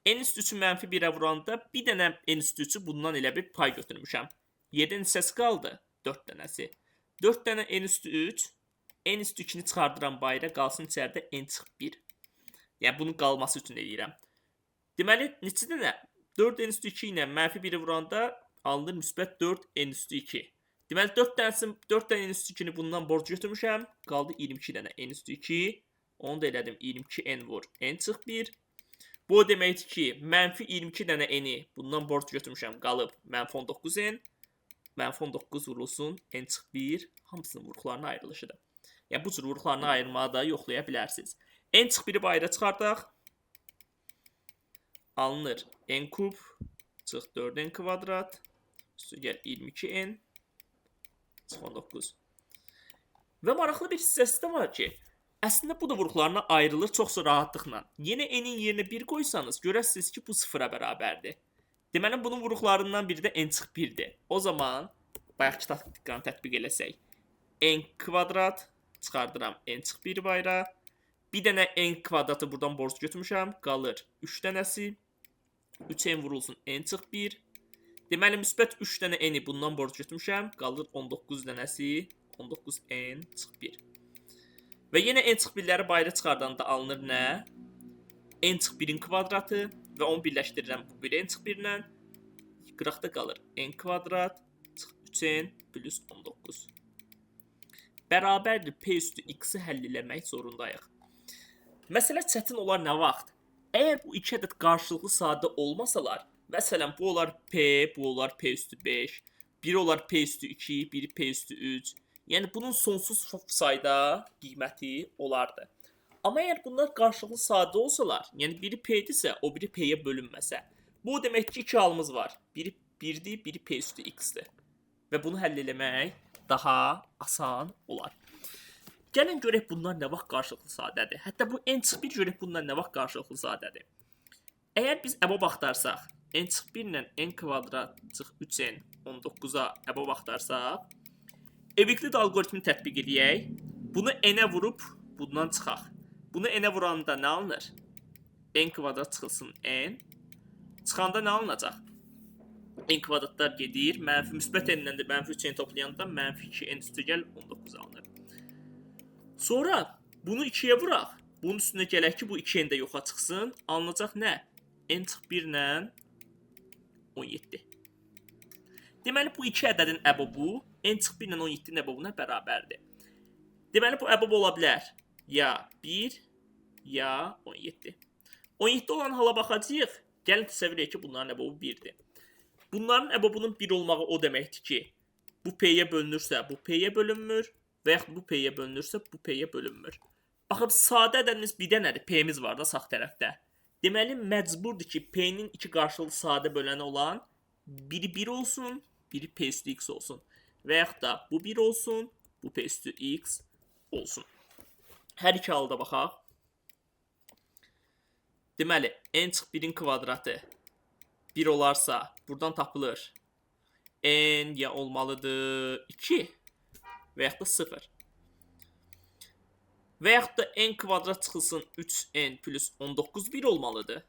S1: N üst 3-ü mənfi 1-ə vuranda bir dənə n üst 3-ü bundan elə bir pay götürmüşəm. 7 hissəsi qaldı, 4 dənəsi. 4 dənə n üstü 3. N üstü 2-ni çıxardıram bayıra, qalsın içəridə n çıx 1. Yəni bunun qalması üçün eləyirəm. Deməli, neçə dənə 4 n üstü 2 ilə mənfi 1-i vuranda alınır müsbət 4 n üstü 2. Deməli 4 dənə n üstü 2-ni bundan borc götürmüşəm. Qaldı 22 dənə n üstü 2. Onu da elədim 22n vur n çıx 1. Bu o deməkdir ki, mənfi 22 dənə n-i bundan borc götürmüşəm. Qalıb mənfi 19n. Mənfi 19 vurulsun n çıx 1. Hamısının vuruqlarına ayrılışıdır. Yəni bu cür vuruqlarını ayırmağı da yoxlaya bilərsiniz. N çıx 1-i bayıra çıxardaq. Alınır n kub çıx 4n kvadrat. Üstü gəl 22n çıx 19. Və maraqlı bir hissəsi də var ki, əslində bu da vuruqlarına ayrılır çoxsa rahatlıqla. Yenə n-in yerinə 1 qoysanız, görəsiniz ki, bu 0-a bərabərdir. Deməli, bunun vuruqlarından biri də n çıx 1-dir. O zaman, bayaqki taktikanı tətbiq eləsək, n kvadrat çıxardıram n çıx 1 bayra. Bir dənə n kvadratı buradan borc götürmüşəm. Qalır 3 dənəsi. 3n vurulsun n çıx 1. Deməli, müsbət 3 dənə n-i bundan borc götürmüşəm. Qalır 19 dənəsi. 19n çıx 1. Və yenə n çıx 1-ləri bayra çıxardanda alınır nə? N çıx 1-in kvadratı və onu birləşdirirəm bu bir n çıx 1-lə. Qıraqda qalır n kvadrat çıx 3n plus 19. Bərabərdir p üstü x-i həll eləmək zorundayıq. Məsələ çətin olar nə vaxt? Əgər bu iki ədəd qarşılıqlı sadə olmasalar, məsələn, bu olar p, bu olar p üstü 5, biri olar p üstü 2, biri p üstü 3. Yəni, bunun sonsuz sayda qiyməti olardı. Amma əgər bunlar qarşılıqlı sadə olsalar, yəni biri p-dirsə, o biri p-yə bölünməsə, bu demək ki, iki halımız var. Biri 1-dir, biri p üstü x-dir. Və bunu həll eləmək daha asan olar. Gəlin görək bunlar nə vaxt qarşılıqlı sadədir. Hətta bu n çıx 1 görək bunlar nə vaxt qarşılıqlı sadədir. Əgər biz əbob axtarsaq, n çıx 1 ilə n kvadrat çıx 3n 19-a əbob axtarsaq, Evklid algoritmini tətbiq edək. Bunu n-ə vurub bundan çıxaq. Bunu n-ə vuranda nə alınır? N kvadrat çıxılsın n. Çıxanda nə alınacaq? N kvadratlar gedir. Mənfi müsbət n-lə də mənfi 3n toplayanda mənfi 2n üstü gəl 19 alınır. Sonra bunu 2-yə vuraq. Bunun üstünə gələk ki, bu 2n də yoxa çıxsın. Alınacaq nə? N çıx 1 ilə 17. Deməli, bu iki ədədin əbobu n çıx 1 ilə 17-nin əbobuna bərabərdir. Deməli, bu əbob ola bilər ya 1, ya 17. 17 olan hala baxacağıq. Gəlin təsəvvür edək ki, bunların əbobu 1-dir. Bunların əbobunun 1 olmağı o deməkdir ki, bu p-yə bölünürsə, bu p-yə bölünmür və yaxud bu p-yə bölünürsə, bu p-yə bölünmür. Baxın, sadə ədədimiz bir dənədir, p-miz var da sağ tərəfdə. Deməli, məcburdur ki, p-nin iki qarşılıqlı sadə böləni olan biri 1 olsun, biri p üstü x olsun. Və yaxud da bu 1 olsun, bu p üstü x olsun. Hər iki halda baxaq. Deməli, n çıx 1-in kvadratı 1 olarsa, buradan tapılır. N ya olmalıdır 2 və yaxud da 0. Və yaxud da n kvadrat çıxılsın 3n plus 19 1 olmalıdır.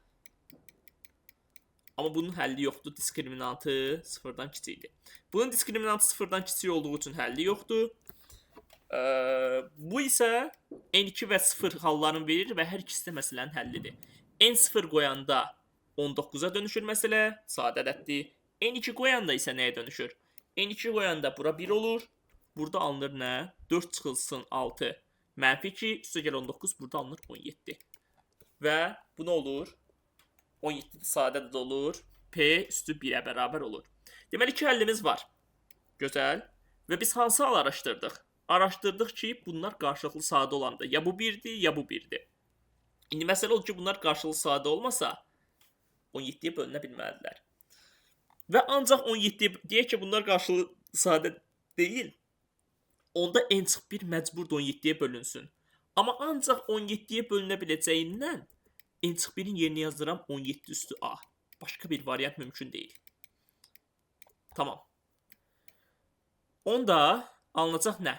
S1: Amma bunun həlli yoxdur. Diskriminantı 0-dan kiçikdir. Bunun diskriminantı 0-dan kiçik olduğu üçün həlli yoxdur. Bu isə n2 və 0 hallarını verir və hər ikisi də məsələnin həllidir. n0 qoyanda 19-a dönüşür məsələ. Sadə ədəddir. n2 qoyanda isə nəyə dönüşür? n2 qoyanda bura 1 olur. Burada alınır nə? 4 çıxılsın 6. Mənfi 2, üstə gəl 19, burada alınır 17. Və bu nə olur? 17 sadə də olur. P üstü 1-ə bərabər olur. Deməli, iki həllimiz var. Gözəl. Və biz hansı hal araşdırdıq? Araşdırdıq ki, bunlar qarşılıqlı sadə olandır. Ya bu 1-dir, ya bu 1-dir. İndi məsələ olur ki, bunlar qarşılıqlı sadə olmasa, 17-yə bölünə bilməlidirlər. Və ancaq 17-yə deyək ki, bunlar qarşılıqlı sadə deyil. Onda n çıx 1 məcburdur 17-yə bölünsün. Amma ancaq 17-yə bölünə biləcəyindən n çıx 1-in yerinə yazdıram 17 üstü a. Başqa bir variant mümkün deyil. Tamam. Onda alınacaq nə?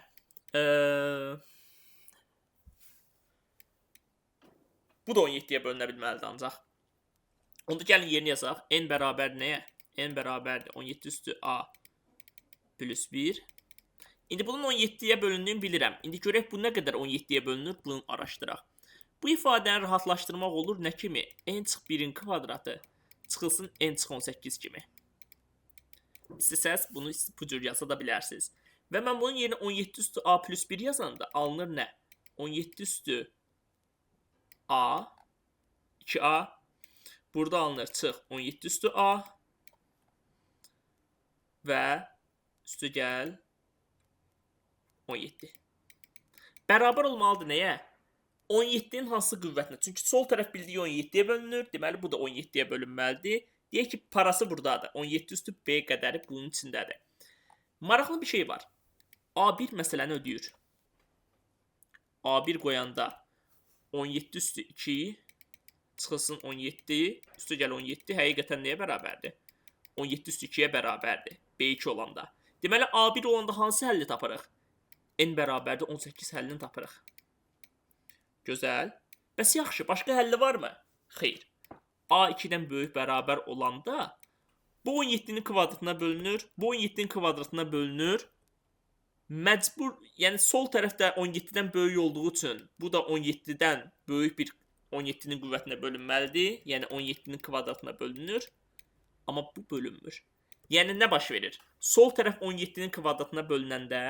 S1: Bu da 17-yə bölünə bilməlidir ancaq. Onda gəlin yerinə yazaq. N bərabər nəyə? N bərabərdir 17 üstü a plus 1. İndi bunun 17-yə bölündüyünü bilirəm. İndi görək bu nə qədər 17-yə bölünür, bunu araşdıraq. Bu ifadəni rahatlaşdırmaq olur nə kimi? N çıx 1-in kvadratı çıxılsın N çıx 18 kimi. İstəsəz bunu bu cür yaza da bilərsiniz. Və mən bunun yerinə 17 üstü A plus 1 yazanda alınır nə? 17 üstü A, 2A. Burada alınır çıx 17 üstü A. Və üstü gəl 17. Bərabər olmalıdır nəyə? 17-nin hansı qüvvətinə? Çünki sol tərəf bildiyi 17-yə bölünür. Deməli, bu da 17-yə bölünməlidir. Deyək ki, parası buradadır. 17 üstü B qədəri bunun içindədir. Maraqlı bir şey var. A1 məsələni ödəyir. A1 qoyanda 17 üstü 2 çıxılsın 17 üstü gəl 17 həqiqətən nəyə bərabərdir? 17 üstü 2-yə bərabərdir. B2 olanda. Deməli, A1 olanda hansı həlli tapırıq? N bərabərdir 18 həllini tapırıq. Gözəl. Bəs yaxşı, başqa həlli varmı? Xeyr. A2-dən böyük bərabər olanda bu 17-nin kvadratına bölünür, bu 17-nin kvadratına bölünür. Məcbur, yəni sol tərəfdə 17-dən böyük olduğu üçün bu da 17-dən böyük bir 17-nin qüvvətinə bölünməlidir. Yəni 17-nin kvadratına bölünür. Amma bu bölünmür. Yəni nə baş verir? Sol tərəf 17-nin kvadratına bölünəndə,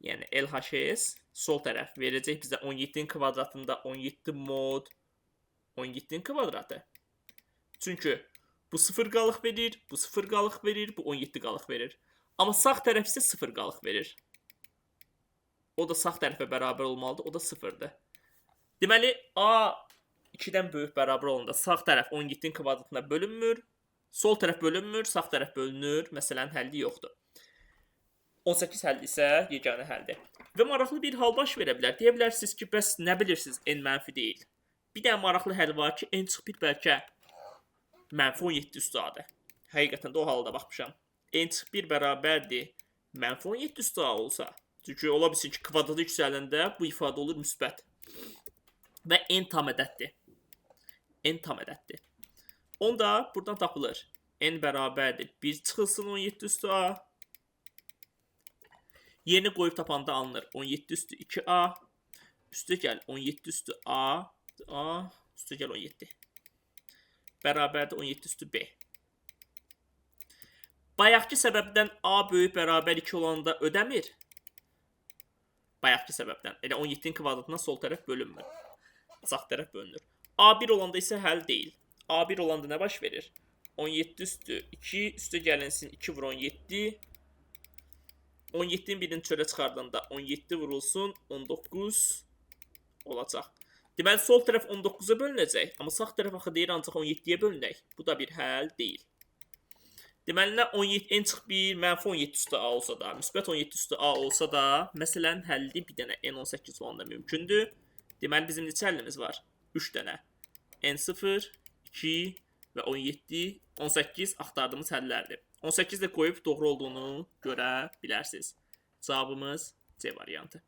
S1: yəni LHS sol tərəf verəcək bizə 17-nin kvadratında 17 mod 17-nin kvadratı. Çünki bu 0 qalıq verir, bu 0 qalıq verir, bu 17 qalıq verir. Amma sağ tərəf isə 0 qalıq verir. O da sağ tərəfə bərabər olmalıdır, o da 0-dır. Deməli, A 2-dən böyük bərabər olanda sağ tərəf 17-nin kvadratına bölünmür, sol tərəf bölünmür, sağ tərəf bölünür. Məsələnin həlli yoxdur. 18 həlli isə yeganə həldir. Və maraqlı bir hal baş verə bilər. Deyə bilərsiniz ki, bəs nə bilirsiniz, n mənfi deyil. Bir də maraqlı həll var ki, n çıx 1 bəlkə mənfi 17 üstü A-dır. Həqiqətən də o halda baxmışam. N çıx 1 bərabərdir mənfi 17 üstü A olsa. Çünki ola bilsin ki, kvadratı yüksələndə bu ifadə olur müsbət. Və n tam ədəddir. N tam ədəddir. Onda buradan tapılır. N bərabərdir 1 çıxılsın 17 üstü A. Yerini qoyub tapanda alınır 17 üstü 2A. Üstü gəl 17 üstü A. Üstü gəl 17. Bərabərdir 17 üstü B. Bayaqki səbəbdən A böyük bərabər 2 olanda ödəmir. Bayaqki səbəbdən. Elə 17-nin kvadratına sol tərəf bölünmür. Sağ tərəf bölünür. A1 olanda isə həll deyil. A1 olanda nə baş verir? 17 üstü 2 üstü gəlinsin 2 vur 17. 17-nin birini çölə çıxardanda 17 vurulsun 19 olacaq. Deməli, sol tərəf 19-a bölünəcək. Amma sağ tərəf axı deyir ancaq 17-yə bölünək. Bu da bir həll deyil. Deməli, nə 17 n çıx 1 mənfi 17 üstü A olsa da, müsbət 17 üstü A olsa da, məsələnin həlli bir dənə n18 olanda mümkündür. Deməli, bizim neçə həllimiz var? 3 dənə. n0, 2 və 17, 18 axtardığımız həllərdir. 18 də qoyub doğru olduğunu görə bilərsiniz. Cavabımız C variantı.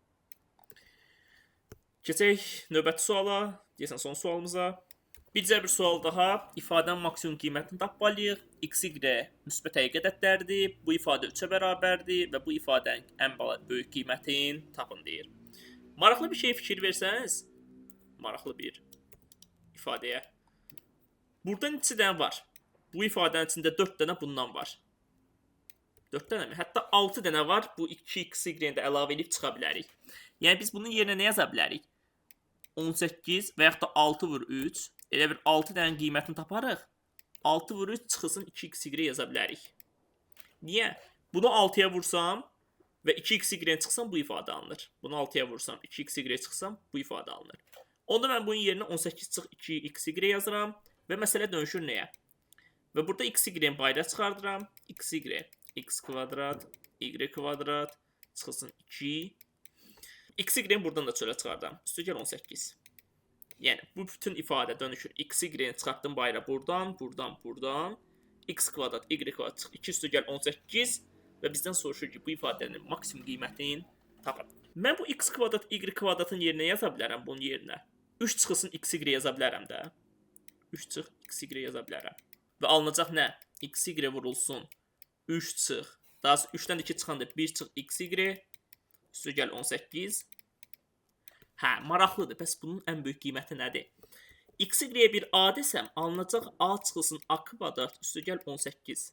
S1: Keçək növbəti suala, deyəsən son sualımıza. Bircə bir sual daha. İfadənin maksimum qiymətini tapmalıyıq. X, Y müsbət həqiqi ədədlərdir. Bu ifadə 3-ə bərabərdir və bu ifadənin ən böyük qiymətini tapın deyir. Maraqlı bir şey fikir versəniz, maraqlı bir ifadəyə. Burada neçə dənə var? Bu ifadənin içində 4 dənə bundan var. 4 dənə mi? Hətta 6 dənə var. Bu 2x, y-də əlavə edib çıxa bilərik. Yəni biz bunun yerinə nə yaza bilərik? 18 və yaxud da 6 vur 3. Elə bir 6 dənə qiymətini taparıq. 6 vur 3 çıxılsın 2x, y yaza bilərik. Niyə? Bunu 6-ya vursam və 2x, y çıxsam bu ifadə alınır. Bunu 6-ya vursam 2x, y çıxsam bu ifadə alınır. Onda mən bunun yerinə 18 çıx 2x, y yazıram və məsələ dönüşür nəyə? Və burada x, y-ni bayra çıxardıram. x, y, x kvadrat, y kvadrat çıxılsın 2. X, y-ni buradan da çölə çıxardım. Üstü gəl 18. Yəni, bu bütün ifadə dönüşür. X, y-ni çıxartdım bayra buradan, buradan. X kvadrat, y kvadrat çıx. 2 üstü gəl 18 və bizdən soruşur ki, bu ifadənin maksimum qiymətini tapın. Mən bu x kvadrat, y kvadratın yerinə yaza bilərəm bunun yerinə. 3 çıxılsın x, y yaza bilərəm də. 3 çıx x, y yaza bilərəm. Və alınacaq nə? X, y vurulsun. 3 çıx. Daha 3-dən 2 çıxanda 1 çıx x, y. üstəgəl 18. Hə, maraqlıdır. Bəs bunun ən böyük qiyməti nədir? X-y bir A desəm, alınacaq A çıxılsın A kvadrat üstəgəl 18.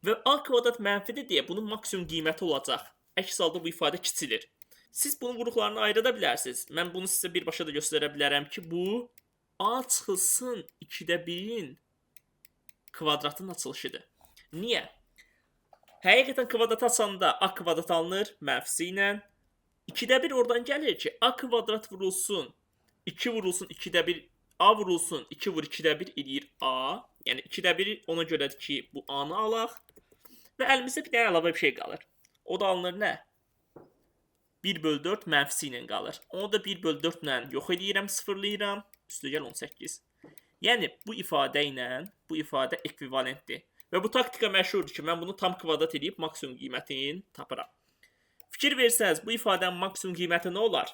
S1: Və A kvadrat mənfidir deyə bunun maksimum qiyməti olacaq. Əks halda bu ifadə kiçilir. Siz bunun qruqlarını ayırda bilərsiniz. Mən bunu sizə birbaşa da göstərə bilərəm ki, bu A çıxılsın 2-də 1-in kvadratın açılışıdır. Niyə? Həqiqətən kvadrat açanda A kvadrat alınır mənfisi ilə. 2-də 1 oradan gəlir ki, A kvadrat vurulsun, 2 vurulsun 2-də 1, A vurulsun, 2 vur 2-də 1 eləyir A. Yəni 2-də 1 ona görədir ki, bu A-nı alaq. Və əlimizdə bir dənə əlavə bir şey qalır. O da alınır nə? 1/4 mənfisi ilə qalır. Onu da 1/4 ilə yox edirəm, sıfırlayıram. Üstəgəl 18. Yəni bu ifadə ilə bu ifadə ekvivalentdir. Və bu taktika məşhurdur ki, mən bunu tam kvadrat edib maksimum qiymətini tapıram. Fikir versəniz, bu ifadənin maksimum qiyməti nə olar?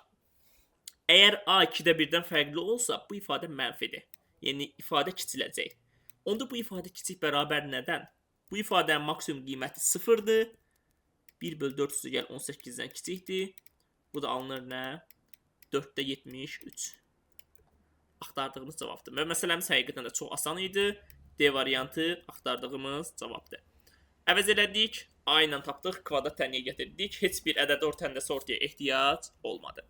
S1: Əgər A 2-də 1-dən fərqli olsa, bu ifadə mənfidir. Yəni ifadə kiçiləcək. Onda bu ifadə kiçik bərabər nədən? Bu ifadənin maksimum qiyməti 0-dır. 1/4 üstəgəl 18-dən kiçikdir. Bu da alınır nə? 4-də 73. Axtardığımız cavabdır. Və məsələmiz həqiqətən də çox asan idi. D variantı axtardığımız cavabdır. Əvəz elədik, A ilə tapdıq, kvadrat tənliyə gətirdik. Heç bir ədədi orta həndəsi ortaya ehtiyac olmadı.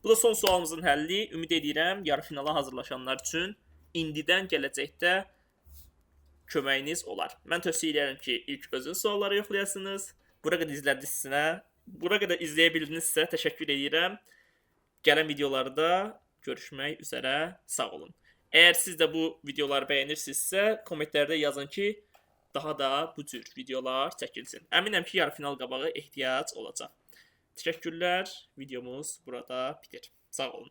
S1: Bu da son sualımızın həlli. Ümid edirəm, yarı finala hazırlaşanlar üçün indidən gələcəkdə köməyiniz olar. Mən tövsiyə edirəm ki, ilk özün sualları yoxlayasınız. Bura qədər izlədinizsə, bura qədər izləyə bildinizsə təşəkkür edirəm. Gələn videolarda görüşmək üzərə, sağ olun. Əgər siz də bu videoları bəyənirsinizsə, kommentlərdə yazın ki, daha da bu cür videolar çəkilsin. Əminəm ki, yarı final qabağı ehtiyac olacaq. Təşəkkürlər. Videomuz burada bitir. Sağ olun.